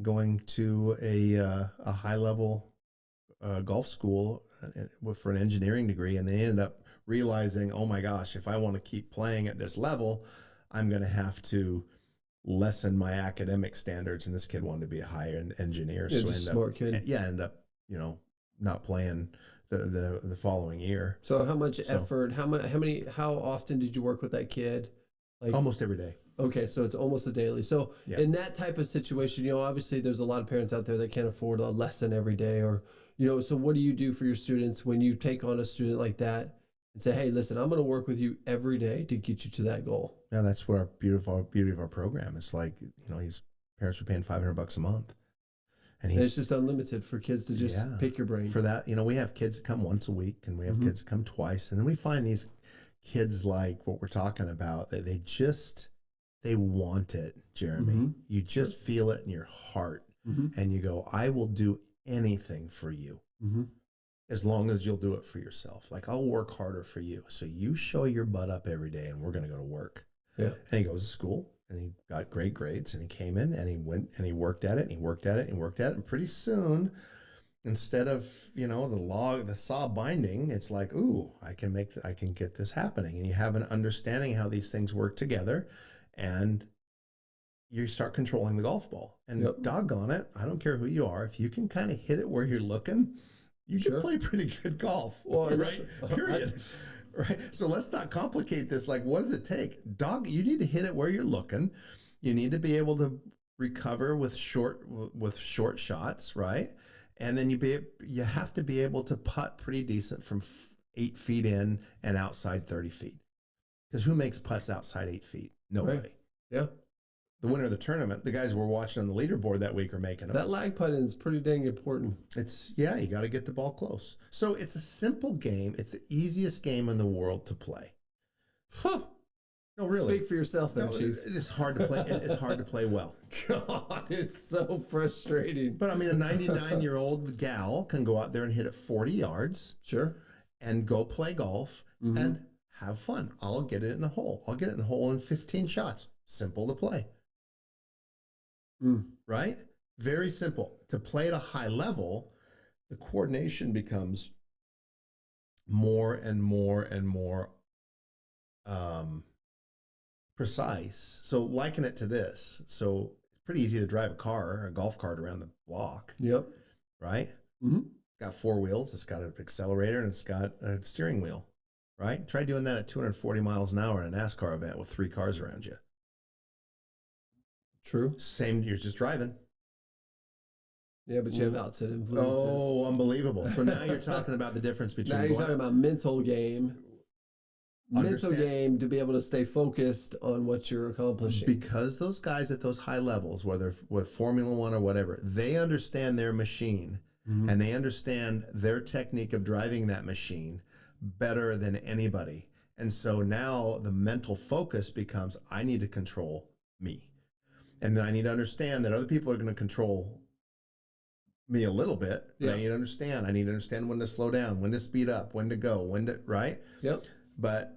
going to a high level golf school for an engineering degree, and they ended up realizing, oh my gosh, if I want to keep playing at this level, I'm going to have to lessen my academic standards. And this kid wanted to be a high-end engineer, Yeah, so just smart kid. Yeah, ended up not playing the following year. So how much effort? How often did you work with that kid? Like almost every day. Okay, so it's almost a daily. So Yeah. in that type of situation, obviously there's a lot of parents out there that can't afford a lesson every day, or so what do you do for your students when you take on a student like that and say, hey, listen, I'm going to work with you every day to get you to that goal? Yeah, that's what our beauty of our program. It's like, his parents are paying $500 a month. And it's just unlimited for kids to just pick your brain. For that, we have kids that come once a week, and we have kids that come twice. And then we find these kids like what we're talking about, that they want it, Jeremy. You just feel it in your heart. And you go, I will do anything for you as long as you'll do it for yourself. Like, I'll work harder for you. So you show your butt up every day, and we're going to go to work. Yeah. And he goes to school, and he got great grades, and he came in, and he went and he worked at it, and he worked at it, and he worked at it. And pretty soon, instead of, the saw binding, it's like, ooh, I can get this happening. And you have an understanding how these things work together, and you start controlling the golf ball. And doggone it, I don't care who you are, if you can kind of hit it where you're looking, you can play pretty good golf. Well, right? Period. Right. So let's not complicate this. Like, what does it take? You need to hit it where you're looking. You need to be able to recover with short shots, right? And then you have to be able to putt pretty decent from 8 feet in and outside 30 feet. Because who makes putts outside 8 feet? Nobody. Right. Yeah. The winner of the tournament, the guys we're watching on the leaderboard that week are making them. That lag putting is pretty dang important. You got to get the ball close. So it's a simple game. It's the easiest game in the world to play. Huh. No, really. Speak for yourself then, Chief. It's hard to play. It's hard to play well. God, it's so frustrating. But I mean, a 99-year-old gal can go out there and hit it 40 yards. Sure. And go play golf and have fun. I'll get it in the hole. I'll get it in the hole in 15 shots. Simple to play. Right? Very simple. To play at a high level, the coordination becomes more and more and more precise. So liken it to this. So it's pretty easy to drive a golf cart around the block. Yep. Right? It's got 4 wheels. It's got an accelerator, and it's got a steering wheel. Right? Try doing that at 240 miles an hour in a NASCAR event with 3 cars around you. True. Same, you're just driving. Yeah, but you have outside influences. Oh, unbelievable. So now you're talking about the difference between... Now you're talking about mental game. Mental game to be able to stay focused on what you're accomplishing. Because those guys at those high levels, whether with Formula One or whatever, they understand their machine and they understand their technique of driving that machine better than anybody. And so now the mental focus becomes, I need to control me. And then I need to understand that other people are going to control me a little bit. Yeah. I need to understand when to slow down, when to speed up, when to go, right? Yep. But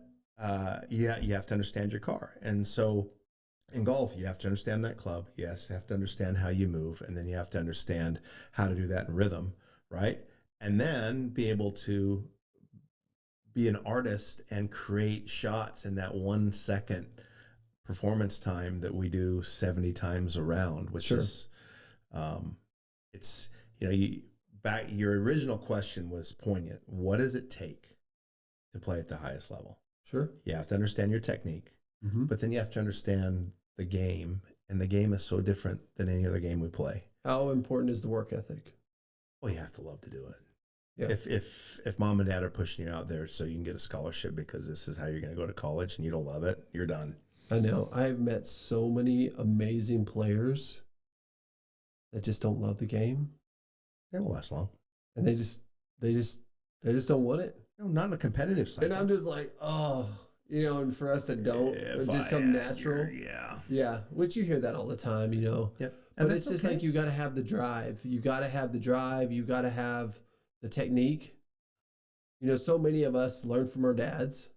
you have to understand your car. And so in golf, you have to understand that club. Yes, you have to understand how you move. And then you have to understand how to do that in rhythm, right? And then be able to be an artist and create shots in that 1 second performance time that we do 70 times around, which is, it's, your original question was poignant. What does it take to play at the highest level? Sure. You have to understand your technique, but then you have to understand the game, and the game is so different than any other game we play. How important is the work ethic? Well, you have to love to do it. Yeah. If mom and dad are pushing you out there so you can get a scholarship because this is how you're going to go to college and you don't love it, you're done. I know. I've met so many amazing players that just don't love the game. They won't last long. And they just don't want it. No, not in a competitive cycle. And I'm just like, oh, and for us that don't, it just come natural. Yeah. Yeah, which you hear that all the time, Yep. But it's just like you got to have the drive. You got to have the drive. You got to have the technique. So many of us learn from our dads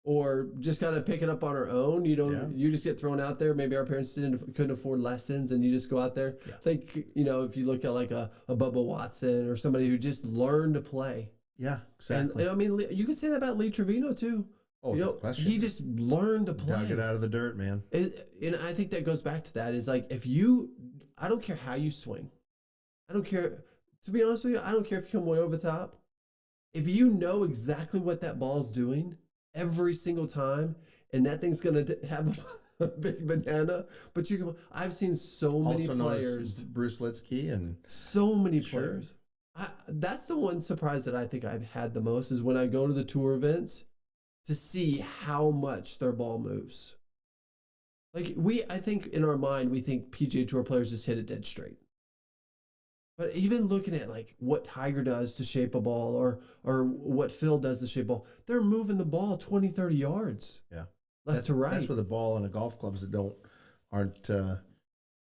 or just kind of pick it up on our own. You just get thrown out there. Maybe our parents couldn't afford lessons and you just go out there. Yeah. I think, if you look at like a Bubba Watson or somebody who just learned to play. Yeah, exactly. And I mean, you could say that about Lee Trevino too. Oh, he just learned to play. Dug it out of the dirt, man. And I think that goes back to that is like, I don't care how you swing. I don't care, to be honest with you, I don't care if you come way over the top. If you know exactly what that ball's doing every single time, and that thing's going to have a big banana, but I've seen so many players. Bruce Litsky and so many players. That's the one surprise that I think I've had the most is when I go to the tour events to see how much their ball moves. Like I think in our mind, we think PGA Tour players just hit it dead straight. But even looking at like what Tiger does to shape a ball or what Phil does to shape a ball, they're moving the ball 20, 30 yards. Yeah. Left to right. That's with a ball and a golf clubs that aren't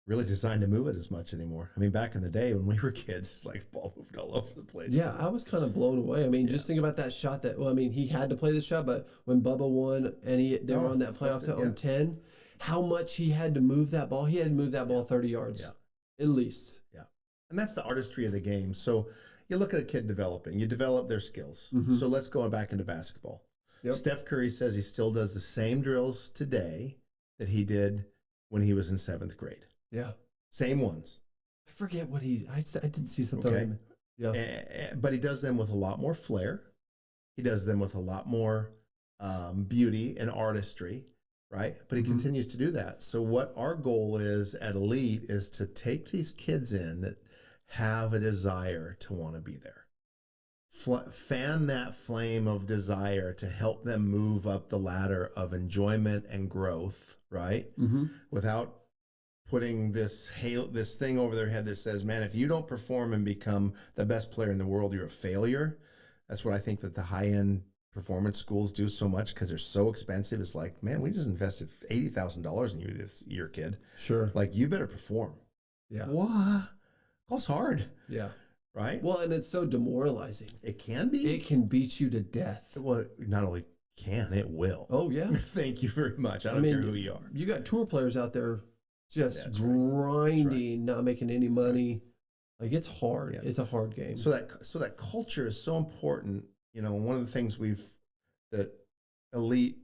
really designed to move it as much anymore. I mean, back in the day when we were kids, it's like the ball moved all over the place. Yeah, I was kind of blown away. I mean, just think about that shot he had to play the shot, but when Bubba won and they were on that playoff on 10, how much he had to move that ball. He had to move that ball 30 yards at least. Yeah. And that's the artistry of the game. So you look at a kid developing, you develop their skills. Mm-hmm. So let's go back into basketball. Yep. Steph Curry says he still does the same drills today that he did when he was in 7th grade. Yeah. Same ones. I forget what I did see something. Okay. Yeah. But he does them with a lot more flair. He does them with a lot more beauty and artistry, right? But he continues to do that. So what our goal is at Elite is to take these kids in that have a desire to want to be there. Fan that flame of desire to help them move up the ladder of enjoyment and growth, right? Mm-hmm. Without putting this thing over their head that says, man, if you don't perform and become the best player in the world, you're a failure. That's what I think that the high-end performance schools do so much because they're so expensive. It's like, man, we just invested $80,000 in you this year, kid. Sure. Like, you better perform. Yeah. What? Golf's hard. Yeah. Right? Well, and it's so demoralizing. It can be. It can beat you to death. Well, not only can, it will. Oh, yeah. Thank you very much. I don't care who you are. You got tour players out there just grinding, not making any money. Like, it's hard. Yeah. It's a hard game. So that culture is so important. One of the things that Elite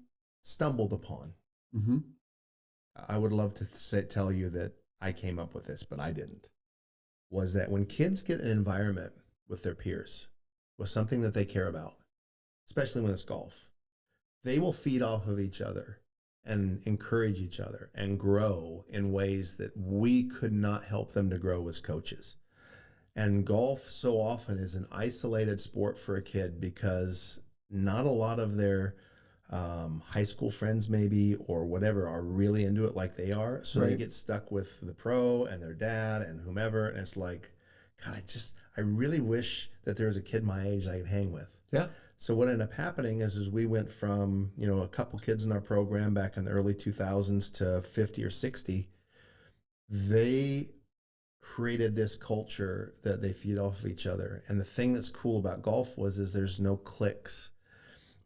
stumbled upon. Mm-hmm. I would love to tell you that I came up with this, but I didn't. Was that when kids get an environment with their peers, with something that they care about, especially when it's golf, they will feed off of each other and encourage each other and grow in ways that we could not help them to grow as coaches. And golf so often is an isolated sport for a kid because not a lot of their high school friends maybe or whatever are really into it like they are. So they get stuck with the pro and their dad and whomever. And it's like, God, I really wish that there was a kid my age I could hang with. Yeah. So what ended up happening is we went from, a couple kids in our program back in the early 2000s to 50 or 60. They created this culture that they feed off of each other. And the thing that's cool about golf is there's no cliques.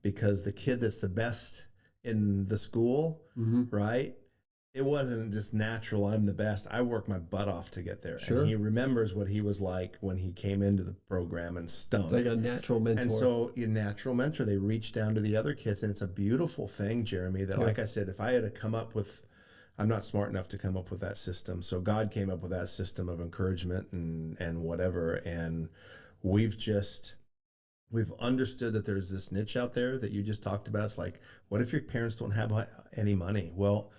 Because the kid that's the best in the school, right? It wasn't just natural, I'm the best. I worked my butt off to get there. Sure. And he remembers what he was like when he came into the program and stunk. It's like a natural mentor. And so a natural mentor, they reach down to the other kids. And it's a beautiful thing, Jeremy, that like I said, if I had to come up with, I'm not smart enough to come up with that system. So God came up with that system of encouragement and whatever. And we've understood that there's this niche out there that you just talked about. It's like, what if your parents don't have any money? Well,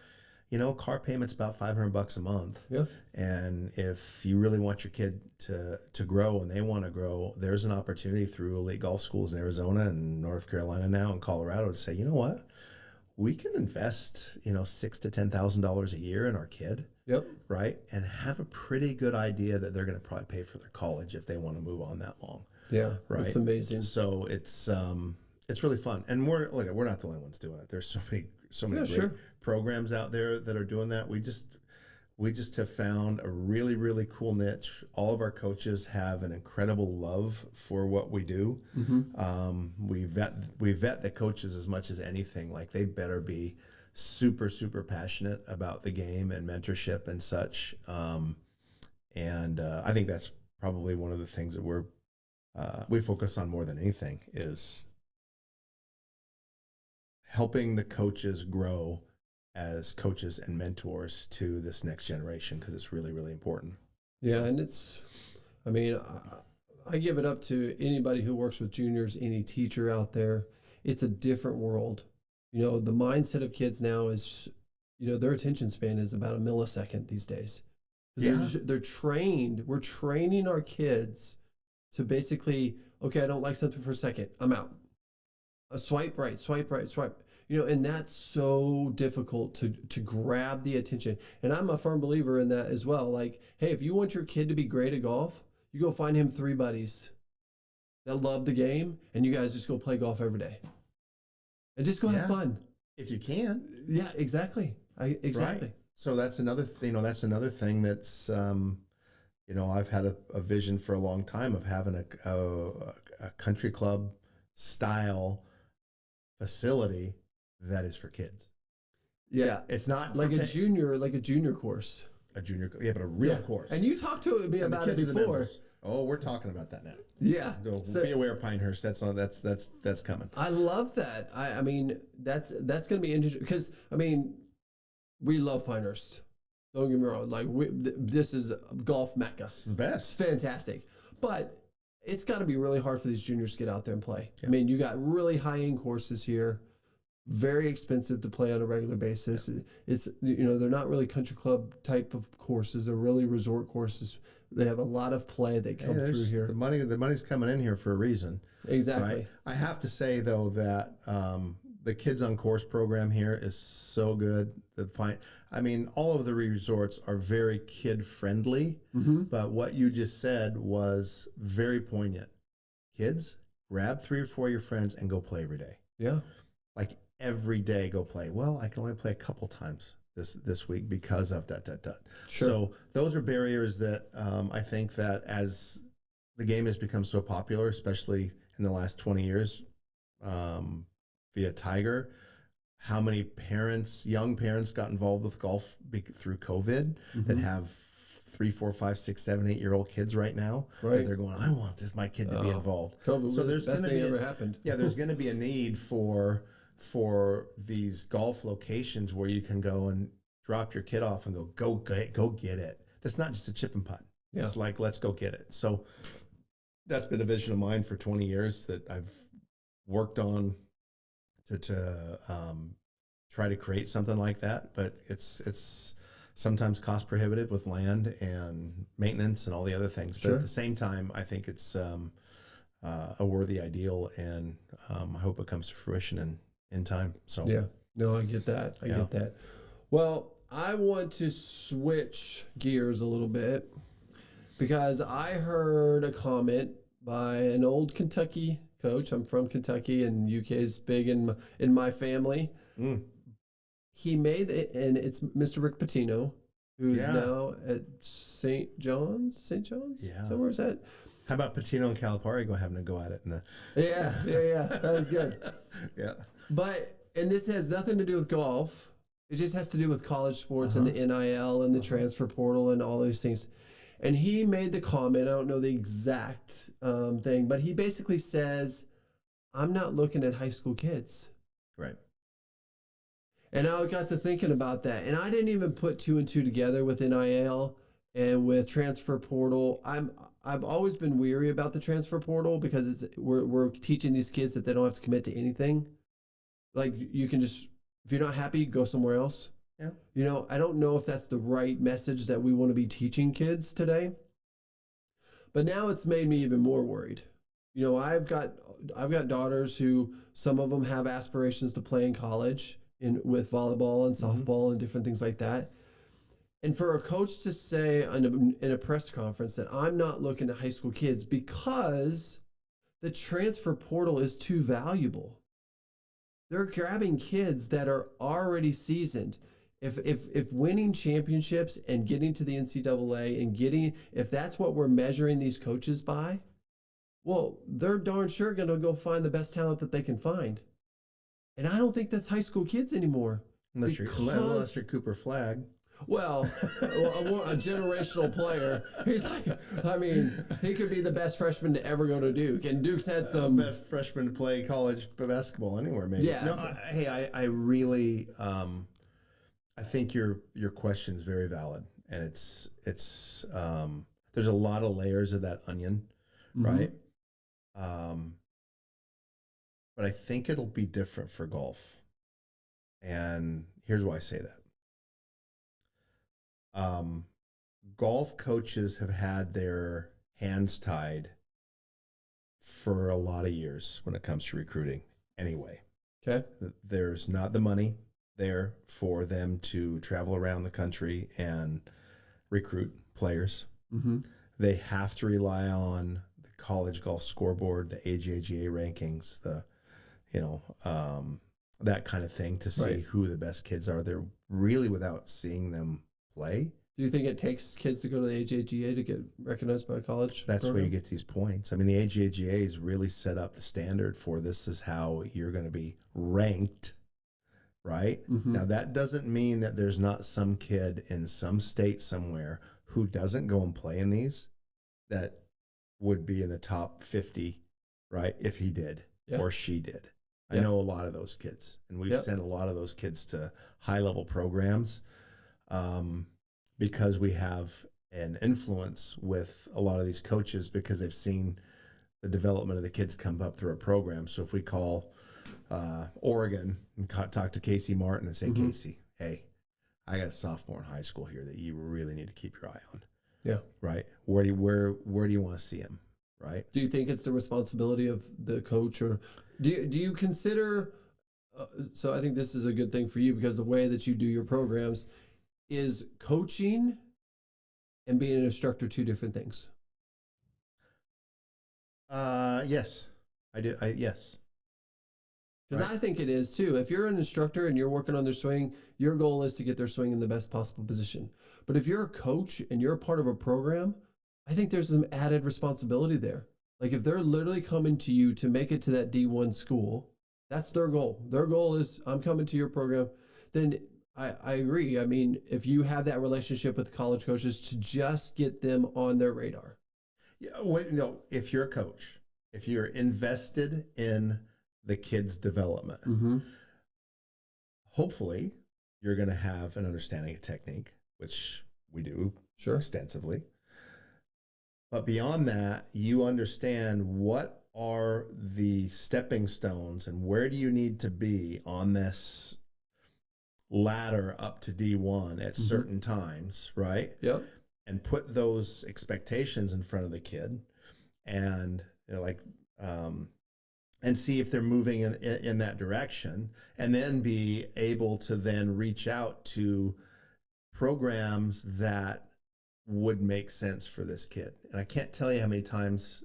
car payment's about $500 a month. Yeah. And if you really want your kid to grow and they want to grow, there's an opportunity through elite golf schools in Arizona and North Carolina now and Colorado to say, you know what? we can invest, $6,000 to $10,000 a year in our kid, Yep. right? And have a pretty good idea that they're going to probably pay for their college if they want to move on that long. Yeah. Right. It's amazing. So it's really fun. And we're not the only ones doing it. There's so many great programs out there that are doing that. We just have found a really, really cool niche. All of our coaches have an incredible love for what we do. We vet the coaches as much as anything. Like, they better be super, super passionate about the game and mentorship and such. And I think that's probably one of the things that we focus on more than anything, is helping the coaches grow as coaches and mentors to this next generation, because it's really, really important. Yeah, and I give it up to anybody who works with juniors, any teacher out there. It's a different world. The mindset of kids now is, their attention span is about a millisecond these days. Yeah. They're trained. We're training our kids to basically, okay, I don't like something for a second, I'm out. Swipe right, swipe right, swipe. And that's so difficult to grab the attention. And I'm a firm believer in that as well. Like, hey, if you want your kid to be great at golf, you go find him 3 buddies that love the game, and you guys just go play golf every day. And just go have fun. If you can. Yeah, exactly. Exactly. Right. So that's another thing, that's, I've had a vision for a long time of having a country club style facility that is for kids. Yeah. It's not like a junior course. But a real course. And you talked to me about it before. Oh, we're talking about that now. Yeah. So be aware, Pinehurst. That's coming. I love that. I mean, that's going to be interesting, because we love Pinehurst. Don't get me wrong. Like, this is golf mecca. It's the best. It's fantastic. But it's got to be really hard for these juniors to get out there and play. Yeah. You got really high-end courses here, very expensive to play on a regular basis. Yeah. It's, they're not really country club type of courses. They're really resort courses. They have a lot of play that come through here. The money's coming in here for a reason. Exactly. Right? I have to say, though, that the Kids on Course program here is so good. All of the resorts are very kid friendly, but what you just said was very poignant. Kids, grab 3 or 4 of your friends and go play every day. Yeah. Like, every day go play. Well, I can only play a couple times this week because of that. Sure. So those are barriers that I think that as the game has become so popular, especially in the last 20 years, via Tiger, how many young parents got involved with golf through COVID that have 3, 4, 5, 6, 7, 8-year-old kids right now. Right. That they're going, I want my kid to be involved. COVID so there's the best thing ever happened. Yeah, there's going to be a need for these golf locations where you can go and drop your kid off and go get it. That's not just a chip and putt. Yeah. It's like, let's go get it. So that's been a vision of mine for 20 years that I've worked on to try to create something like that. But it's sometimes cost prohibitive with land and maintenance and all the other things. But at the same time, I think it's a worthy ideal, and I hope it comes to fruition in time. So yeah, no, I get that. I get that. Well, I want to switch gears a little bit, because I heard a comment by an old Kentucky coach. I'm from Kentucky, and UK is big in my family. He made it, and it's Mr. Rick Pitino, who's now at St. John's. Yeah. So where's that? How about Pitino and Calipari having to go at it? Yeah. That was good. Yeah. And this has nothing to do with golf. It just has to do with college sports and the NIL and the transfer portal and all those things. And he made the comment, I don't know the exact thing, but he basically says, I'm not looking at high school kids. Right. And I got to thinking about that. And I didn't even put 2 and 2 together with NIL and with transfer portal. I've always been weary about the transfer portal, because we're teaching these kids that they don't have to commit to anything. Like, you can just, if you're not happy, go somewhere else. Yeah. I don't know if that's the right message that we want to be teaching kids today. But now it's made me even more worried. I've got daughters who, some of them have aspirations to play in college. with volleyball and Mm-hmm. softball and different things like that. And for a coach to say in a press conference that I'm not looking at high school kids because the transfer portal is too valuable. They're grabbing kids that are already seasoned. If winning championships and getting to the NCAA and if that's what we're measuring these coaches by, well, they're darn sure going to go find the best talent that they can find. And I don't think that's high school kids anymore. Unless you're Cooper Flagg. Well, a generational player. He's like, I mean, he could be the best freshman to ever go to Duke, and Duke's had some best freshman to play college basketball anywhere, maybe. Yeah. No, I really, I think your question is very valid, and it's there's a lot of layers of that onion, right? But I think it'll be different for golf, and here's why I say that. Golf coaches have had their hands tied for a lot of years when it comes to recruiting anyway. Okay. There's not the money there for them to travel around the country and recruit players. Mm-hmm. They have to rely on the college golf scoreboard, the AJGA rankings, that kind of thing to see who the best kids are. They're really without seeing them play. Do you think it takes kids to go to the AJGA to get recognized by a college That's program? where you get these points. I mean, the AJGA has really set up the standard for this is how you're going to be ranked, right? Mm-hmm. Now, that doesn't mean that there's not some kid in some state somewhere who doesn't go and play in these that would be in the top 50, right, if he did or she did. I know a lot of those kids, and we've sent a lot of those kids to high-level programs because we have an influence with a lot of these coaches because they've seen the development of the kids come up through a program. So if we call Oregon and talk to Casey Martin and say, Casey, hey, I got a sophomore in high school here that you really need to keep your eye on. Yeah. Right. Where do you want to see him? Right. Do you think it's the responsibility of the coach, or do you consider? So I think this is a good thing for you because the way that you do your programs is coaching and being an instructor two different things. Yes, I do. Yes. Because I think it is too. If you're an instructor and you're working on their swing, your goal is to get their swing in the best possible position. But if you're a coach and you're a part of a program, I think there's some added responsibility there. Like if they're literally coming to you to make it to that D1 school, that's their goal. Their goal is, I'm coming to your program. Then I agree. I mean, if you have that relationship with college coaches to just get them on their radar. Yeah. If you're a coach, if you're invested in the kids' development, hopefully you're going to have an understanding of technique, which we do extensively. But beyond that, you understand what are the stepping stones and where do you need to be on this ladder up to D1 at certain times, right? Yep. And put those expectations in front of the kid and and see if they're moving in that direction, and then be able to then reach out to programs that would make sense for this kid. And I can't tell you how many times,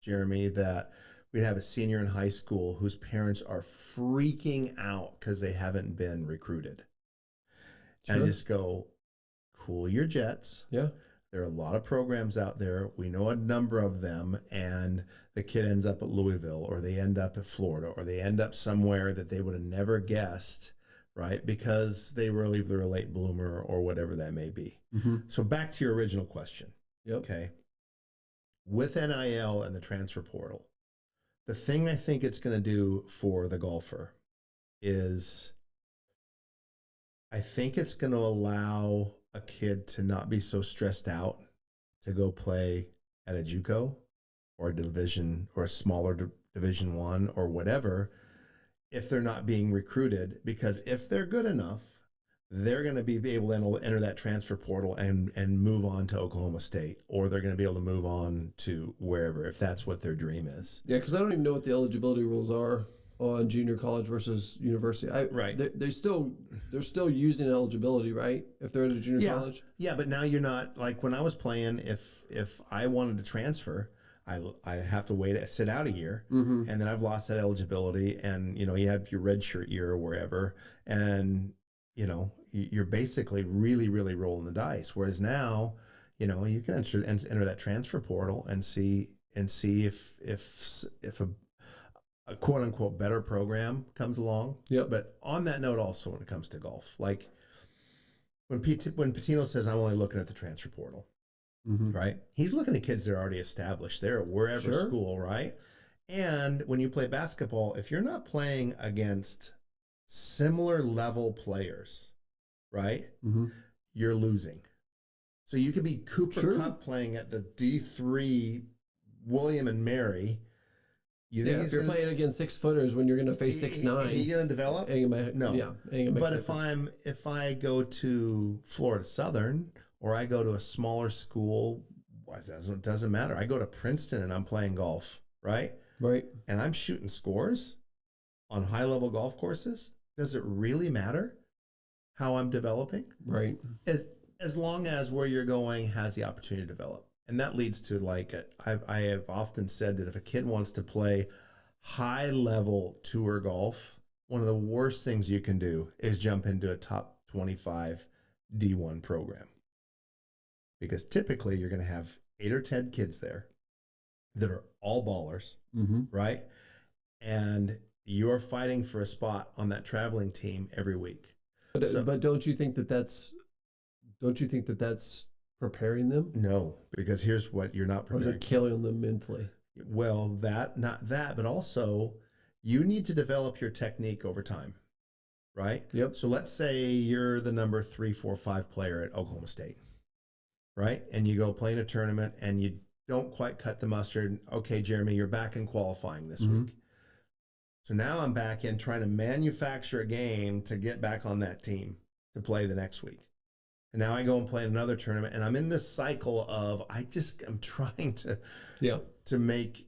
Jeremy, that we'd have a senior in high school whose parents are freaking out because they haven't been recruited. And I just go, cool your jets. Yeah. There are a lot of programs out there. We know a number of them, and the kid ends up at Louisville, or they end up at Florida, or they end up somewhere that they would have never guessed, right? Because they were either a late bloomer or whatever that may be. So back to your original question. Yep. Okay. With NIL and the transfer portal, the thing I think it's going to do for the golfer is I think it's going to allow a kid to not be so stressed out to go play at a JUCO or a division or a smaller Division I or whatever if they're not being recruited, because if they're good enough, they're going to be able to enter that transfer portal and move on to Oklahoma State, or they're going to be able to move on to wherever if that's what their dream is. Yeah, because I don't even know what the eligibility rules are on junior college versus university. Right. They're still using eligibility, right? If they're in a junior college. Yeah, but now you're not like when I was playing. If I wanted to transfer, I have to sit out a year, and then I've lost that eligibility, and you have your red shirt year or wherever, and you're basically really rolling the dice. Whereas now, you can enter that transfer portal and see if a quote unquote better program comes along. Yep. But on that note, also when it comes to golf, like when Patino says I'm only looking at the transfer portal, right? He's looking at kids that are already established there at wherever school, right? And when you play basketball, if you're not playing against similar level players, right, you're losing. So you could be Cooper Kupp playing at the D3 William and Mary. If you're playing against 6-footers when you're going to face 6'9", you going to develop? No. Yeah. But if I go to Florida Southern or I go to a smaller school, it doesn't matter. I go to Princeton and I'm playing golf, right? Right. And I'm shooting scores on high level golf courses. Does it really matter how I'm developing? Right. As long as where you're going has the opportunity to develop. And that leads to I have often said that if a kid wants to play high level tour golf, one of the worst things you can do is jump into a top 25 D1 program. Because typically you're going to have 8 or 10 kids there that are all ballers, right? And you're fighting for a spot on that traveling team every week. But don't you think that that's preparing them? No, because here's what you're not preparing. Or is it killing them mentally? Well, not that, but also you need to develop your technique over time, right? Yep. So let's say you're the number 3, 4, 5 player at Oklahoma State, right? And you go play in a tournament and you don't quite cut the mustard. Okay, Jeremy, you're back in qualifying this week. So now I'm back in trying to manufacture a game to get back on that team to play the next week. And now I go and play another tournament, and I'm in this cycle of I'm trying to make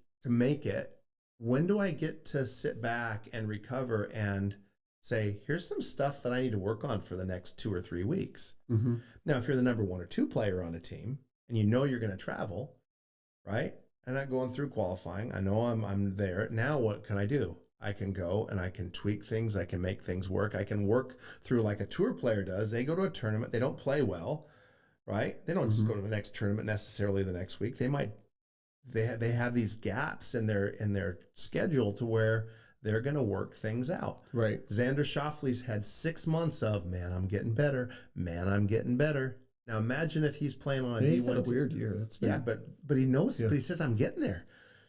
it. When do I get to sit back and recover and say, here's some stuff that I need to work on for the next 2 or 3 weeks? Now, if you're the number 1 or 2 player on a team and you're going to travel, right? I'm not going through qualifying. I know I'm there. Now what can I do? I can go and I can tweak things. I can make things work. I can work through like a tour player does. They go to a tournament. They don't play well, right? They don't just go to the next tournament necessarily the next week. They have these gaps in their schedule to where they're going to work things out. Right. Xander Schauffele's had 6 months of, man, I'm getting better. Man, I'm getting better. Now imagine if he's playing on a D1. He's had a weird year. But he knows. But he says, I'm getting there.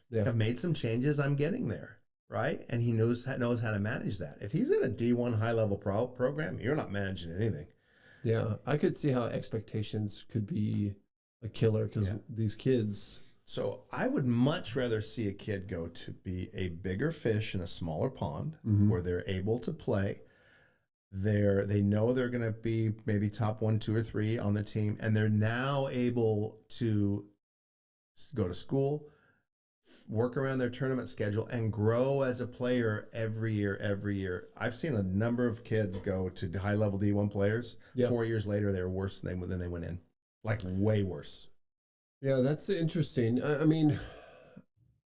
Yeah. I've made some changes. I'm getting there. Right? And he knows how to manage that. If he's in a D1 high-level program, you're not managing anything. Yeah, I could see how expectations could be a killer because these kids... So I would much rather see a kid go to be a bigger fish in a smaller pond where they're able to play. They know they're going to be maybe top 1, 2, or 3 on the team, and they're now able to go to school, work around their tournament schedule, and grow as a player every year. I've seen a number of kids go to high-level D1 players. 4 years later, they were worse than they went in. Like, way worse. Yeah, that's interesting. I mean,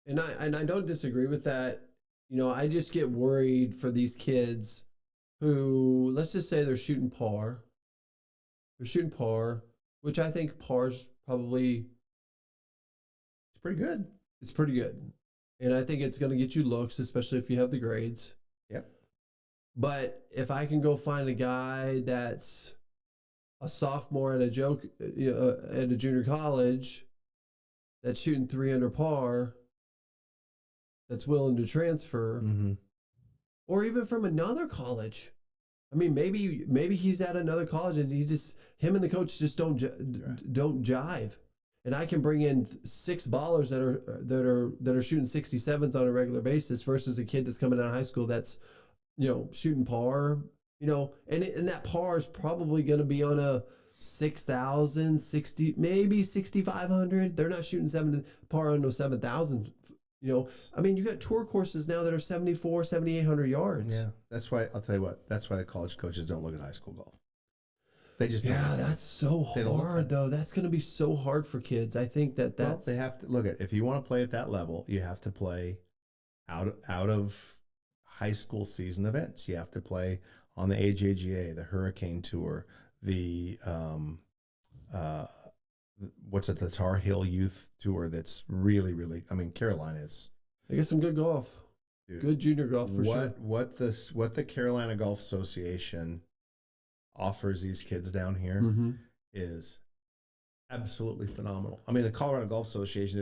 and I don't disagree with that. I just get worried for these kids who, let's just say they're shooting par. They're shooting par, which I think par's probably... It's pretty good. It's pretty good. And I think it's going to get you looks, especially if you have the grades. Yep. But if I can go find a guy that's a sophomore at a junior college that's shooting 3 under par, that's willing to transfer, or even from another college. I mean, maybe he's at another college and him and the coach just don't jive. And I can bring in 6 ballers that are shooting 67s on a regular basis versus a kid that's coming out of high school that's, shooting par, and that par is probably going to be on a 6,000, 60, maybe 6,500. They're not shooting par on no 7,000 You know, I mean, you got tour courses now that are 74, 7,800 yards. Yeah, that's why I'll tell you what. That's why the college coaches don't look at high school golf. They just don't Yeah, look at that's so They don't look at hard, it. though. That's going to be so hard for kids. I think Well, that's they have to look at if you want to play at that level, you have to play out of high school season events. You have to play on the AJGA, the Hurricane Tour, the uh, what's it, the Tar Heel Youth Tour. That's really, really. I mean, Carolina is. they get some good golf, Dude, good junior golf for sure. What the Carolina Golf Association offers these kids down here Mm-hmm. is absolutely phenomenal. I mean, the Colorado Golf Association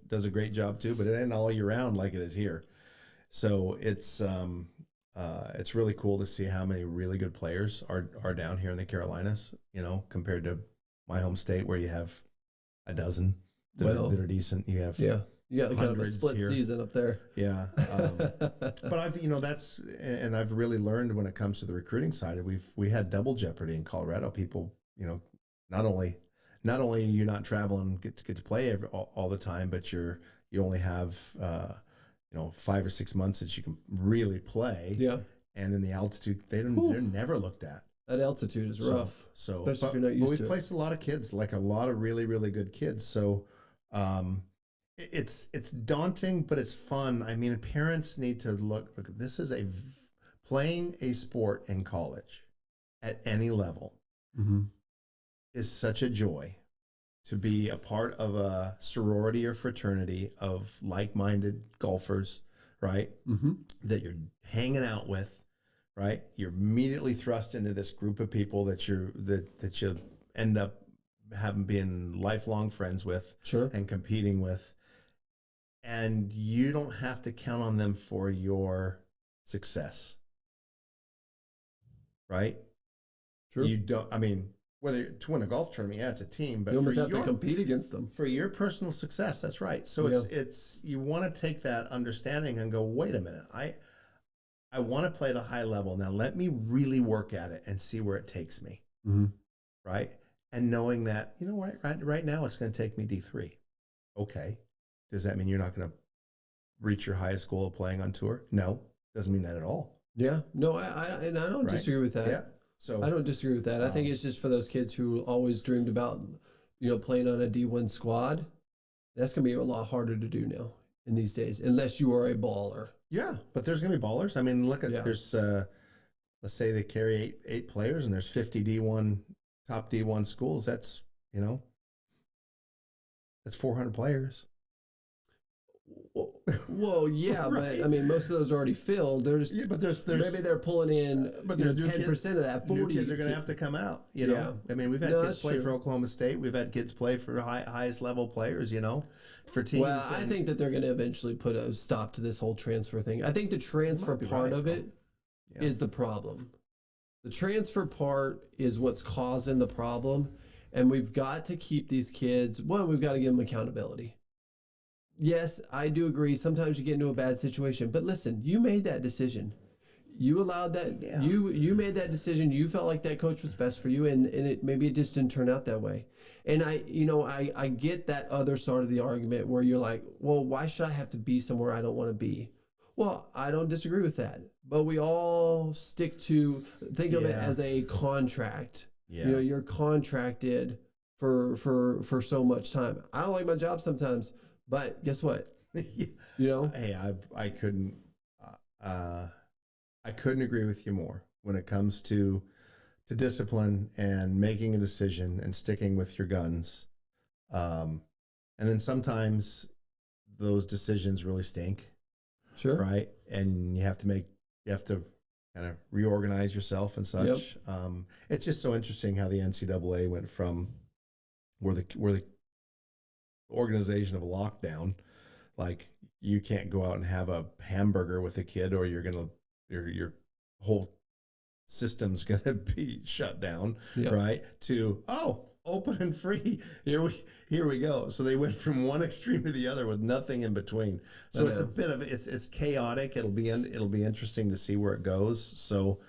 does a great job too, but it ain't all year round like it is here. So it's really cool to see how many really good players are down here in the Carolinas. You know, compared to my home state where you have a dozen that are decent. You have you got kind of a split here. season up there. Yeah, but I've really learned when it comes to the recruiting side. We had double jeopardy in Colorado. People, not only are you not traveling get to play all the time, but you only have 5 or 6 months that you can really play. Yeah, and in the altitude they're never looked at. That altitude is rough. So especially if you're not used to it. We've placed a lot of kids, like a lot of really, really good kids. So it's daunting, but it's fun. I mean, parents need to look. This is playing a sport in college at any level is such a joy. To be a part of a sorority or fraternity of like-minded golfers, right? That you're hanging out with, right? You're immediately thrust into this group of people that you end up having been lifelong friends with, sure, and competing with, and you don't have to count on them for your success, right? Sure. You don't. I mean, whether to win a golf tournament, yeah, it's a team, but you almost have to compete against them for your personal success. That's right. So it's you want to take that understanding and go, wait a minute, I want to play at a high level. Now let me really work at it and see where it takes me. Right. And knowing that, right now it's going to take me D3. Okay. Does that mean you're not going to reach your highest goal of playing on tour? No, doesn't mean that at all. Yeah. No, I don't disagree with that. Yeah. So I don't disagree with that. I think it's just for those kids who always dreamed about, playing on a D1 squad. That's going to be a lot harder to do now in these days, unless you are a baller. Yeah, but there's going to be ballers. I mean, look at there's let's say they carry eight players, and there's 50 D1 top D1 schools. That's that's 400 players. Well, yeah, right. But I mean, most of those are already filled. But there's maybe they're pulling in, but there's 10% of that. 40 new kids are going to have to come out. I mean, we've had kids play for Oklahoma State. We've had kids play for highest level players. For teams. Well, I think that they're going to eventually put a stop to this whole transfer thing. I think the transfer part of it is the problem. The transfer part is what's causing the problem, and we've got to keep these kids. One, we've got to give them accountability. Yes, I do agree. Sometimes you get into a bad situation, but listen, you made that decision. You allowed that. Yeah. You made that decision. You felt like that coach was best for you, and maybe it just didn't turn out that way. And I get that other side of the argument where you're like, well, why should I have to be somewhere I don't want to be? Well, I don't disagree with that, but we all think of it as a contract. Yeah. You're contracted for so much time. I don't like my job sometimes. But guess what? Hey, I couldn't agree with you more when it comes to discipline and making a decision and sticking with your guns. And then sometimes those decisions really stink. Sure. Right. And you have to kind of reorganize yourself and such. Yep. It's just so interesting how the NCAA went from where the organization of a lockdown, like you can't go out and have a hamburger with a kid or your whole system's gonna be shut down. Yep. Right, to open and free, here we go. So they went from one extreme to the other with nothing in between. So it's a bit of it's chaotic. It'll be interesting to see where it goes. So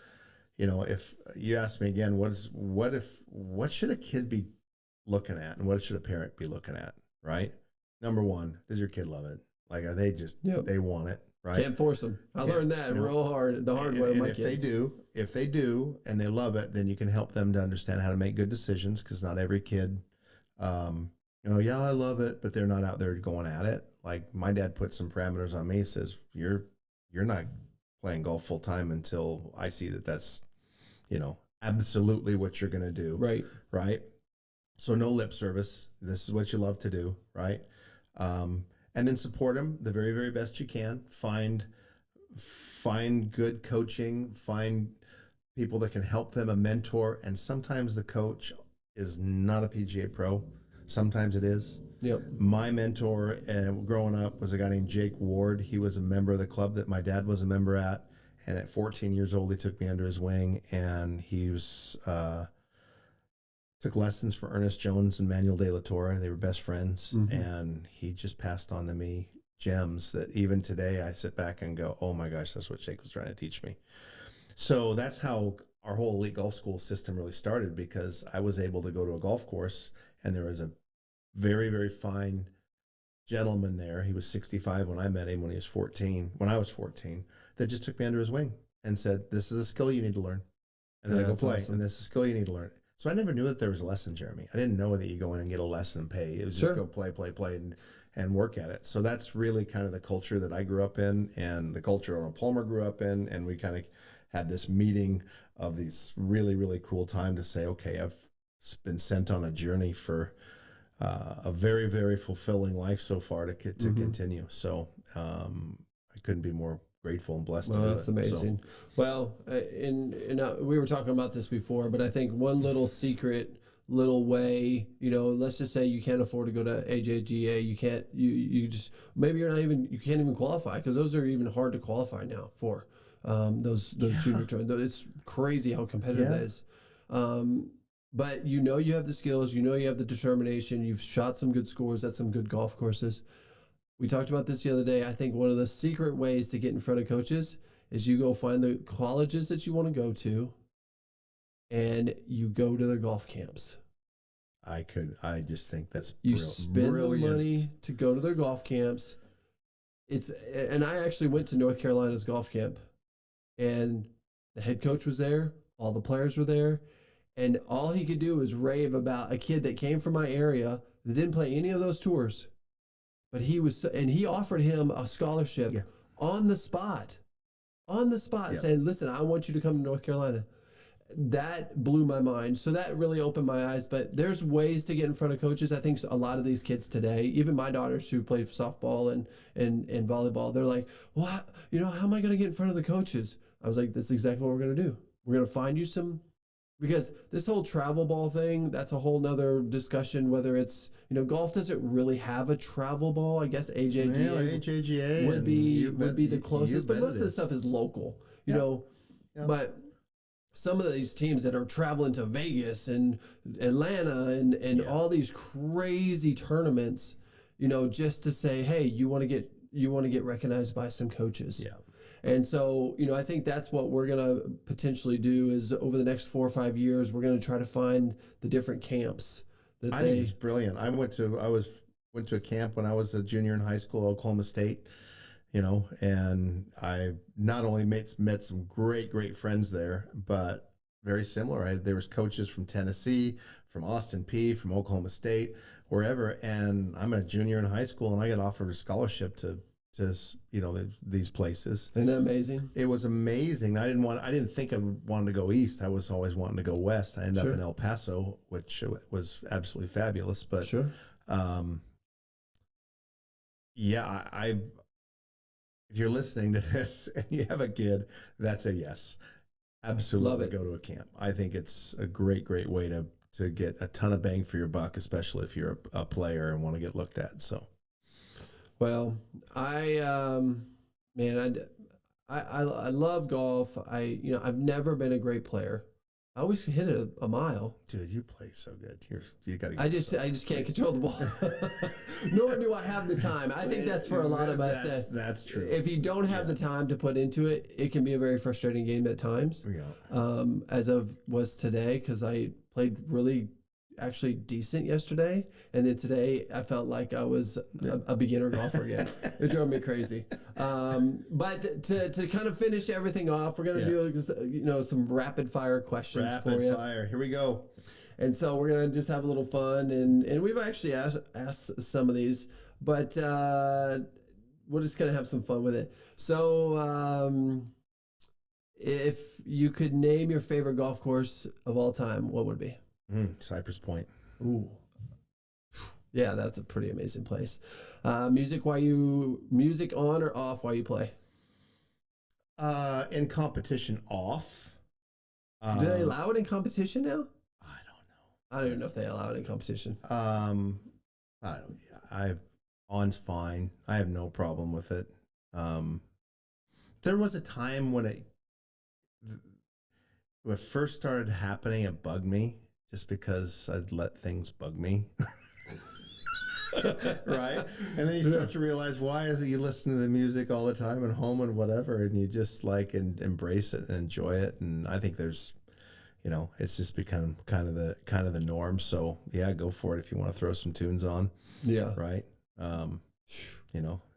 if you ask me again, what should a kid be looking at and what should a parent be looking at? Right? Number one, does your kid love it? Like, are they just, they want it, right? Can't force them. I learned that real hard, the hard way with my kids. If they do, and they love it, then you can help them to understand how to make good decisions, because not every kid, yeah, I love it, but they're not out there going at it. Like, my dad put some parameters on me. He says, you're not playing golf full time until I see that that's, absolutely what you're going to do. Right. So no lip service. This is what you love to do. Right. And then support them the very, very best you can. Find good coaching, find people that can help them, a mentor. And sometimes the coach is not a PGA pro. Sometimes it is. Yep. My mentor growing up was a guy named Jake Ward. He was a member of the club that my dad was a member at. And at 14 years old, he took me under his wing, and he was took lessons for Ernest Jones and Manuel de la Torre. They were best friends, and he just passed on to me gems that even today I sit back and go, oh my gosh, that's what Jake was trying to teach me. So that's how our whole elite golf school system really started, because I was able to go to a golf course, and there was a very, very fine gentleman there. He was 65 when I met him, when I was 14, that just took me under his wing and said, this is a skill you need to learn. And then I go play, and this is a skill you need to learn. So I never knew that there was a lesson, Jeremy. I didn't know that you go in and get a lesson and pay. It was just go play, and work at it. So that's really kind of the culture that I grew up in, and the culture Arnold Palmer grew up in. And we kind of had this meeting of these really, really cool time to say, okay, I've been sent on a journey for a very, very fulfilling life so far to continue. So I couldn't be more grateful and blessed to do it. That's amazing. So, well, we were talking about this before, but I think one little secret, little way, let's just say you can't afford to go to AJGA. You can't, you just, maybe you can't even qualify, because those are even hard to qualify now for those junior tournaments. It's crazy how competitive that is. But you have the skills, you have the determination, you've shot some good scores at some good golf courses. We talked about this the other day. I think one of the secret ways to get in front of coaches is you go find the colleges that you want to go to, and you go to their golf camps. I just think that's you spend the money to go to their golf camps. And I actually went to North Carolina's golf camp, and the head coach was there, all the players were there, and all he could do was rave about a kid that came from my area that didn't play any of those tours. But he offered him a scholarship on the spot, saying, listen, I want you to come to North Carolina. That blew my mind. So that really opened my eyes. But there's ways to get in front of coaches. I think a lot of these kids today, even my daughters who play softball and volleyball, they're like, well, how am I going to get in front of the coaches? I was like, that's exactly what we're going to do. We're going to find you some. Because this whole travel ball thing, that's a whole nother discussion, whether it's, golf doesn't really have a travel ball. I guess AJGA would be the closest, but most of the stuff is local, you know. But some of these teams that are traveling to Vegas and Atlanta and all these crazy tournaments, just to say, hey, you want to get recognized by some coaches. Yeah. And so, I think that's what we're going to potentially do is over the next 4 or 5 years, we're going to try to find the different camps. I think it's brilliant. I went to a camp when I was a junior in high school, Oklahoma State, and I not only met some great friends there, but very similar. There was coaches from Tennessee, from Austin Peay, from Oklahoma State, wherever. And I'm a junior in high school, and I got offered a scholarship to these places. Isn't that amazing? It was amazing. I didn't think I wanted to go east. I was always wanting to go west. I ended up in El Paso, which was absolutely fabulous. But if you're listening to this and you have a kid, that's a yes. Absolutely go to a camp. I think it's a great way to get a ton of bang for your buck, especially if you're a player and want to get looked at. So. Well, I love golf. I've never been a great player. I always hit it a mile. Dude, you play so good. You got to. I just can't control the ball. Nor do I have the time. I think that's for a lot of us. That's true. If you don't have the time to put into it, it can be a very frustrating game at times. Yeah. As of was today, because I played really actually decent yesterday, and then today I felt like I was a beginner golfer again. It drove me crazy. But to kind of finish everything off, we're gonna do some rapid fire questions for you. Rapid fire. Here we go. And so we're gonna just have a little fun, and we've actually asked some of these, but we're just gonna have some fun with it. So if you could name your favorite golf course of all time, what would it be? Cypress Point. Ooh. Yeah, that's a pretty amazing place. Music on or off while you play? In competition, off. Do they allow it in competition now? I don't know. I don't even know if they allow it in competition. I don't. On's fine. I have no problem with it. There was a time when it first started happening, it bugged me just because I'd let things bug me. Right? And then you start to realize, why is it you listen to the music all the time at home and whatever, and you just embrace it and enjoy it. And I think there's, it's just become kind of the norm. So yeah, go for it if you want to throw some tunes on. Yeah. Right.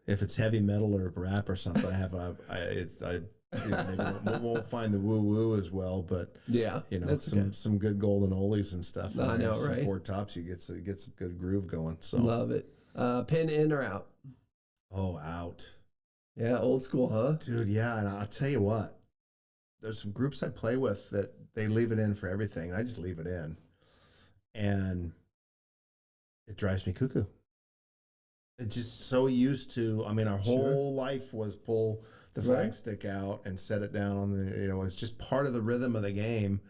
If it's heavy metal or rap or something, maybe won't find the woo woo as well, but yeah, some good golden oldies and stuff. I know, right? Some four tops, you get some good groove going. So love it. Pin in or out? Oh, out. Yeah, old school, huh? Dude, yeah, and I'll tell you what. There's some groups I play with that they leave it in for everything. I just leave it in, and it drives me cuckoo. It's just so used to. I mean, our whole life was pull the flag stick out and set it down on the. It's just part of the rhythm of the game,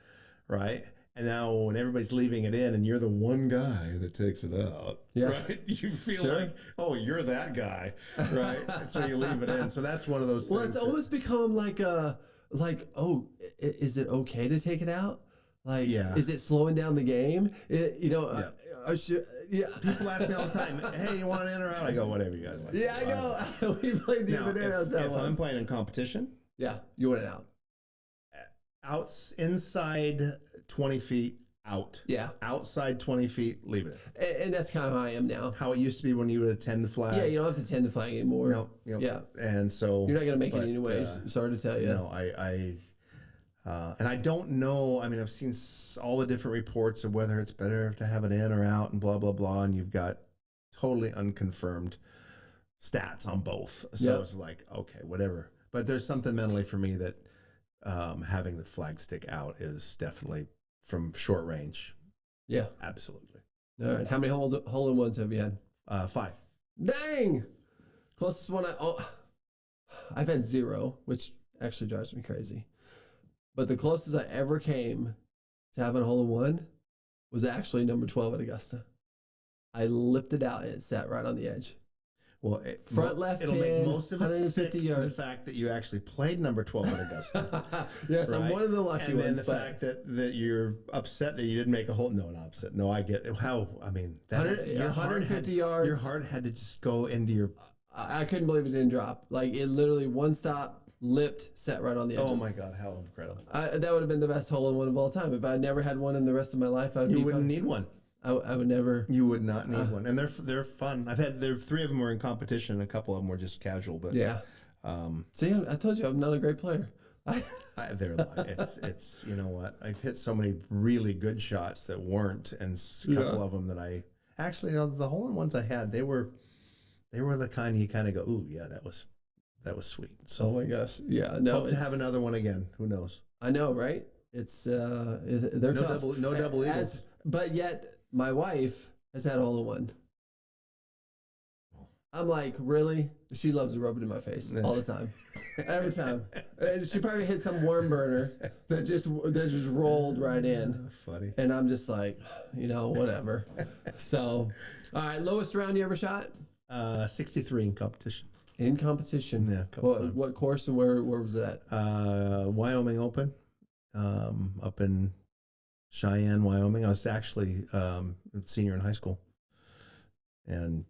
right? And now when everybody's leaving it in, and you're the one guy that takes it out, right? You feel like, oh, you're that guy, right? And so you leave it in. So that's one of those things. Well, it's almost become like oh, is it okay to take it out? Like, is it slowing down the game? People ask me all the time, hey, you want it in or out? I go, whatever you guys like. Yeah, I know. We played the other day. If I'm playing in competition, you want it out. Inside 20 feet, out. Yeah. Outside 20 feet, leave it in. And that's kind of how I am now. How it used to be when you would attend the flag. Yeah, you don't have to tend the flag anymore. No. Yeah. And so you're not going to make it anyway. Sorry to tell you. No, and I don't know. I mean, I've seen all the different reports of whether it's better to have it in or out and blah, blah, blah. And you've got totally unconfirmed stats on both. So it's like, okay, whatever. But there's something mentally for me that having the flag stick out is definitely from short range. Yeah. Absolutely. All right. How many hole-in-ones have you had? 5. Dang! Closest one I've had 0, which actually drives me crazy. But the closest I ever came to having a hole-in-one was actually number 12 at Augusta. I lipped it out and it sat right on the edge. Well, it'll make most of us sick yards. The fact that you actually played number 12 at Augusta. Yes, right? I'm one of the lucky ones. And then the fact that you're upset that you didn't make a hole. No, not upset. No, I get it. How. I mean, 150 yards. Your heart had to just go into your. I couldn't believe it didn't drop. Like, it literally one stop. Lipped, sat right on the edge. Oh my God, how incredible. That would have been the best hole-in-one of all time. If I never had one in the rest of my life, you wouldn't need one. I would never. You would not need one. And they're fun. There 3 of them were in competition, and a couple of them were just casual. But see, I told you I'm not a great player. It's you know what? I've hit so many really good shots that weren't, and a couple of them that I actually the hole-in-ones I had, they were the kind you kind of go, ooh, yeah, that was sweet. So, oh my gosh, yeah, no. Hope to have another one again. Who knows? I know, right? It's they're no tough. No double eagles. But yet, my wife has had hole-in-one. I'm like, really? She loves to rub it in my face all the time, every time. And she probably hit some worm burner that just rolled right in. Funny. And I'm just like, whatever. So, all right, lowest round you ever shot? 63 in competition. In competition? Yeah. What course and where was it at? Wyoming Open, up in Cheyenne, Wyoming. I was actually a senior in high school, and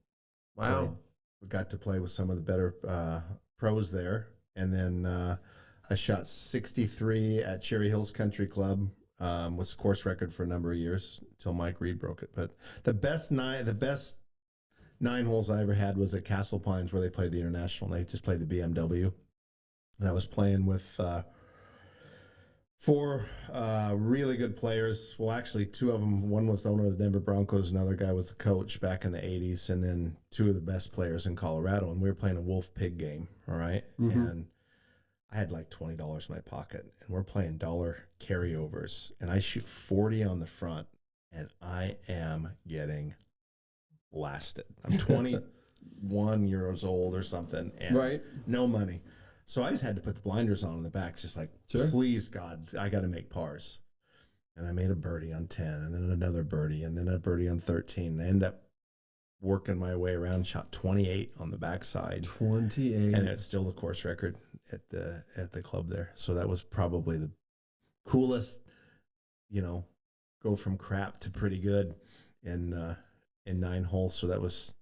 wow, we got to play with some of the better pros there. And then I shot 63 at Cherry Hills Country Club Was course record for a number of years until Mike Reed broke it. But the best 9 holes I ever had was at Castle Pines, where they played the International. And they just played the BMW, and I was playing with 4 really good players. Well, actually, 2 of them. One was the owner of the Denver Broncos. Another guy was the coach back in the 80s. And then 2 of the best players in Colorado. And we were playing a wolf pig game, all right? And I had like $20 in my pocket. And we're playing dollar carryovers. And I shoot 40 on the front. And I am getting blasted. I'm 21 years old or something. And no money. So I just had to put the blinders on in the back, just like, please, God, I got to make pars. And I made a birdie on 10, and then another birdie, and then a birdie on 13. I ended up working my way around, shot 28 on the backside. 28. And it's still the course record at the club there. So that was probably the coolest, go from crap to pretty good in 9 holes. So that was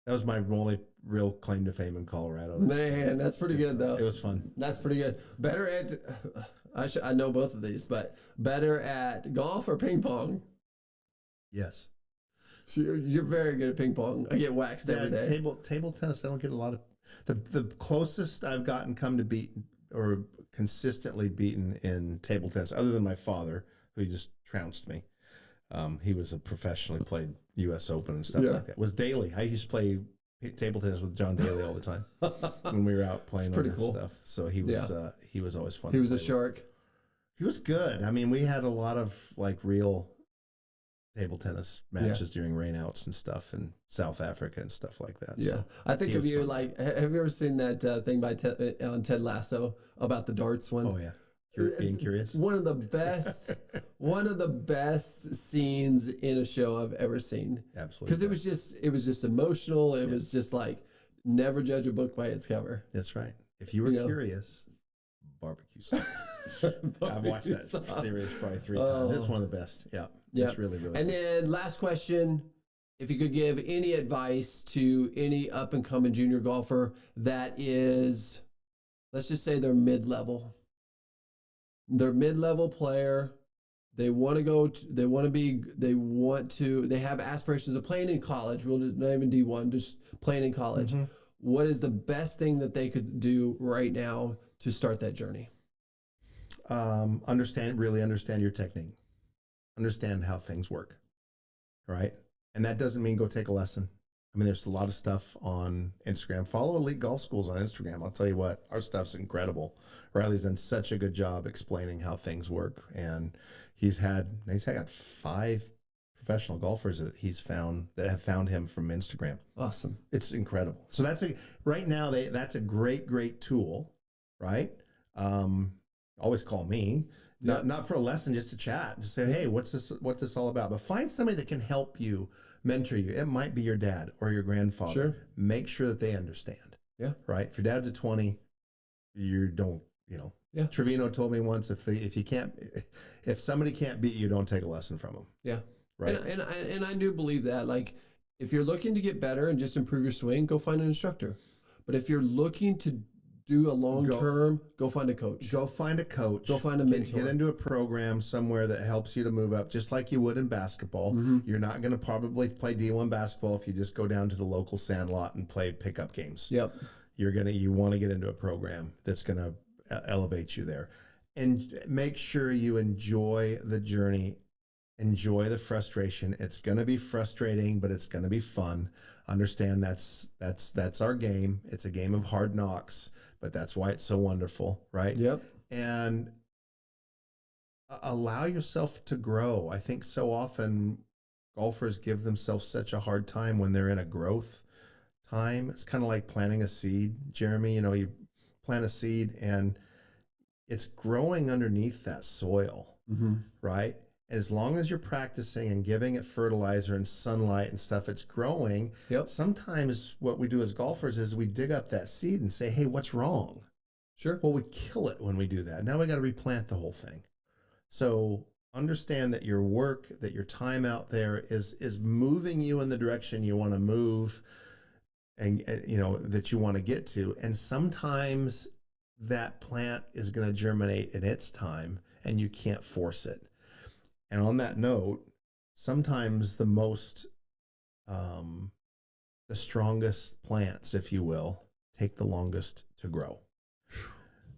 my only real claim to fame in Colorado. Man, that's pretty good, though. It was fun. That's pretty good. Better at, I know both of these, but better at golf or ping pong? Yes. So you're very good at ping pong. I get waxed every day. Table tennis, I don't get a lot of. The closest I've gotten come to beat or consistently beaten in table tennis, other than my father, who just trounced me. He was a professionally played U.S. Open and stuff like that. Was Daly. I used to play table tennis with John Daly all the time when we were out playing all this stuff. So he was always fun. He was a shark. He was good. I mean, we had a lot of like real table tennis matches during rainouts and stuff in South Africa and stuff like that. Yeah. So I think of you fun. Like, have you ever seen that thing by on Ted Lasso about the darts one? Oh yeah. Being curious. One of the best scenes in a show I've ever seen. Absolutely. Because it was just emotional. It was just like, never judge a book by its cover. That's right. If you were curious, barbecue sauce. I've watched that series probably 3 times. It's one of the best. Yeah. It's really, really And then last question, if you could give any advice to any up and coming junior golfer that is, let's just say they're mid-level. They're mid-level player. They want to they have aspirations of playing in college. We'll just, not even D1, just playing in college. What is the best thing that they could do right now to start that journey? Really understand your technique. Understand how things work, right? And that doesn't mean go take a lesson. I mean, there's a lot of stuff on Instagram. Follow Elite Golf Schools on Instagram. I'll tell you what, our stuff's incredible. Riley's done such a good job explaining how things work. And he's got 5 professional golfers that that have found him from Instagram. Awesome. It's incredible. So that's a great tool, right? Always call me. Not for a lesson, just to chat. Just say, hey, what's this all about? But find somebody that can help you, mentor you. It might be your dad or your grandfather. Sure. Make sure that they understand. Yeah. Right? If your dad's a 20, you don't, Yeah. Trevino told me once, if somebody can't beat you, don't take a lesson from them. Yeah. Right. And I do believe that. Like, if you're looking to get better and just improve your swing, go find an instructor. But if you're looking to do a long term, go find a coach. Go find a coach. Go find a mentor. Get into a program somewhere that helps you to move up, just like you would in basketball. You're not going to probably play D1 basketball if you just go down to the local sandlot and play pickup games. Yep. You want to get into a program that's going to elevate you there, and make sure you enjoy the journey. Enjoy the frustration. It's going to be frustrating, but it's going to be fun. Understand that's our game. It's a game of hard knocks, but that's why it's so wonderful, right? Yep. And allow yourself to grow. I think so often golfers give themselves such a hard time when they're in a growth time. It's kind of like planting a seed, Jeremy. You plant a seed and it's growing underneath that soil, right? As long as you're practicing and giving it fertilizer and sunlight and stuff, it's growing. Yep. Sometimes what we do as golfers is we dig up that seed and say, hey, what's wrong? Sure. Well, we kill it when we do that. Now we got to replant the whole thing. So understand that your work, that your time out there is moving you in the direction you want to move and that you want to get to. And sometimes that plant is going to germinate in its time and you can't force it. And on that note, sometimes the strongest plants, if you will, take the longest to grow.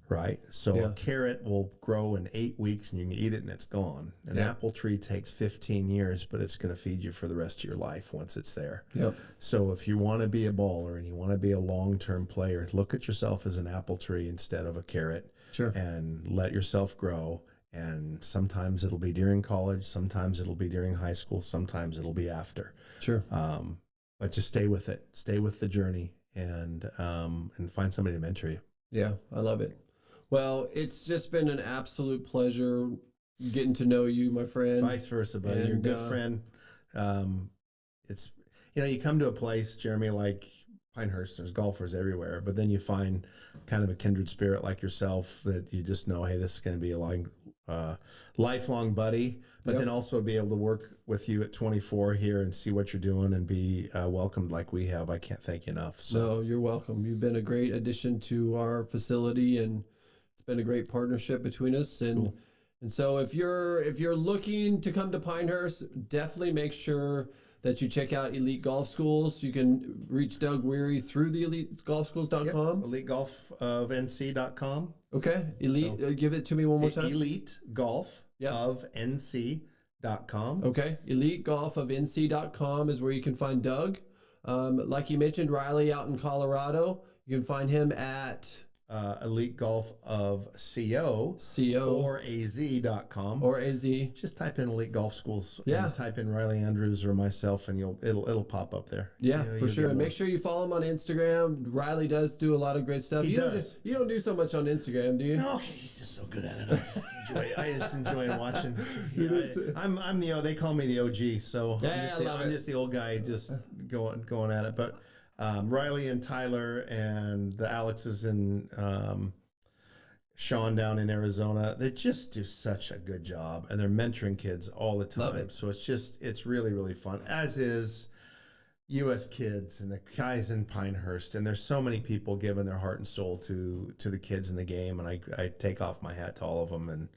Right? So a carrot will grow in 8 weeks and you can eat it and it's gone. An apple tree takes 15 years, but it's going to feed you for the rest of your life once it's there. Yep. So if you want to be a baller and you want to be a long-term player, look at yourself as an apple tree instead of a carrot. Sure. And let yourself grow. And sometimes it'll be during college, sometimes it'll be during high school, sometimes it'll be after. Sure. But just stay with it. Stay with the journey and find somebody to mentor you. Yeah, I love it. Well, it's just been an absolute pleasure getting to know you, my friend. Vice versa, buddy. You're a good friend. It's, you come to a place, Jeremy, like Pinehurst, there's golfers everywhere, but then you find kind of a kindred spirit like yourself that you just know, hey, this is going to be a lifelong buddy, but then also be able to work with you at 24 here and see what you're doing and be welcomed like we have. I can't thank you enough. So. No, you're welcome. You've been a great addition to our facility, and it's been a great partnership between us. And and so if you're looking to come to Pinehurst, definitely make sure that you check out Elite Golf Schools. You can reach Doug Wherry through the EliteGolfSchools.com. Yep, EliteGolfOfNC.com. Okay. Elite, give it to me one more time. EliteGolfOfNC.com. Okay. EliteGolfOfNC.com is where you can find Doug. Like you mentioned, Riley out in Colorado. You can find him at Elite Golf of CO or AZ.com or AZ. Just type in Elite Golf Schools and type in Riley Andrews or myself and it'll pop up there. Yeah, for sure. And make sure you follow him on Instagram. Riley does do a lot of great stuff. He does. You don't do so much on Instagram, do you? No, he's just so good at it. I just enjoy watching. I'm they call me the OG, so I'm just the old guy just going at it. But Riley and Tyler and the Alexes and Sean down in Arizona, they just do such a good job, and they're mentoring kids all the time. So it's really, really fun, as is U.S. Kids and the guys in Pinehurst. And there's so many people giving their heart and soul to the kids in the game, and I take off my hat to all of them. And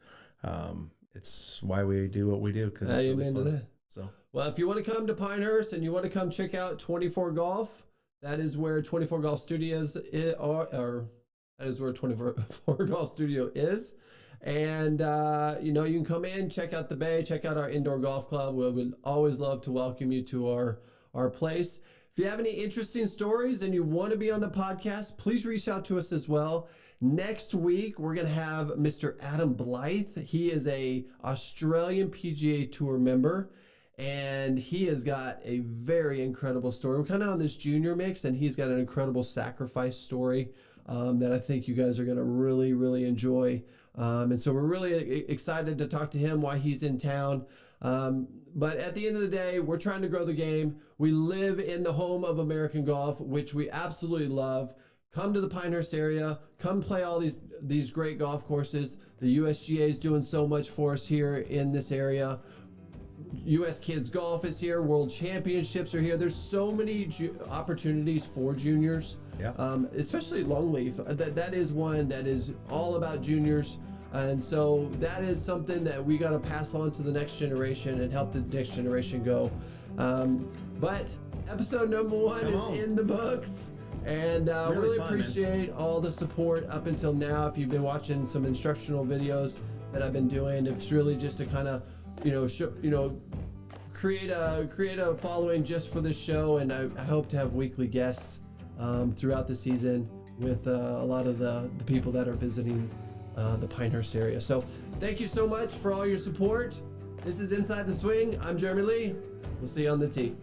it's why we do what we do, because it's really fun. So, well, if you want to come to Pinehurst and you want to come check out 24 Golf, that is where 24 Golf Studios that is where 24 Golf Studio is. And, you can come in, check out the bay, check out our indoor golf club. We would always love to welcome you to our place. If you have any interesting stories and you want to be on the podcast, please reach out to us as well. Next week, we're going to have Mr. Adam Blythe. He is a Australian PGA Tour member, and he has got a very incredible story. We're kind of on this junior mix, and he's got an incredible sacrifice story that I think you guys are going to really, really enjoy. And so we're really excited to talk to him while he's in town. But at the end of the day, we're trying to grow the game. We live in the home of American golf, which we absolutely love. Come to the Pinehurst area. Come play all these great golf courses. The USGA is doing so much for us here in this area. U.S. Kids Golf is here. World Championships are here. There's so many opportunities for juniors, especially Longleaf. That is one that is all about juniors. And so that is something that we got to pass on to the next generation and help the next generation go. But episode number 1 is in the books. And really appreciate all the support up until now. If you've been watching some instructional videos that I've been doing, it's really just to kind of create a following just for this show, and I hope to have weekly guests throughout the season with a lot of the people that are visiting the Pinehurst area. So thank you so much for all your support. This is Inside the Swing. I'm Jeremy Lee. We'll see you on the tee.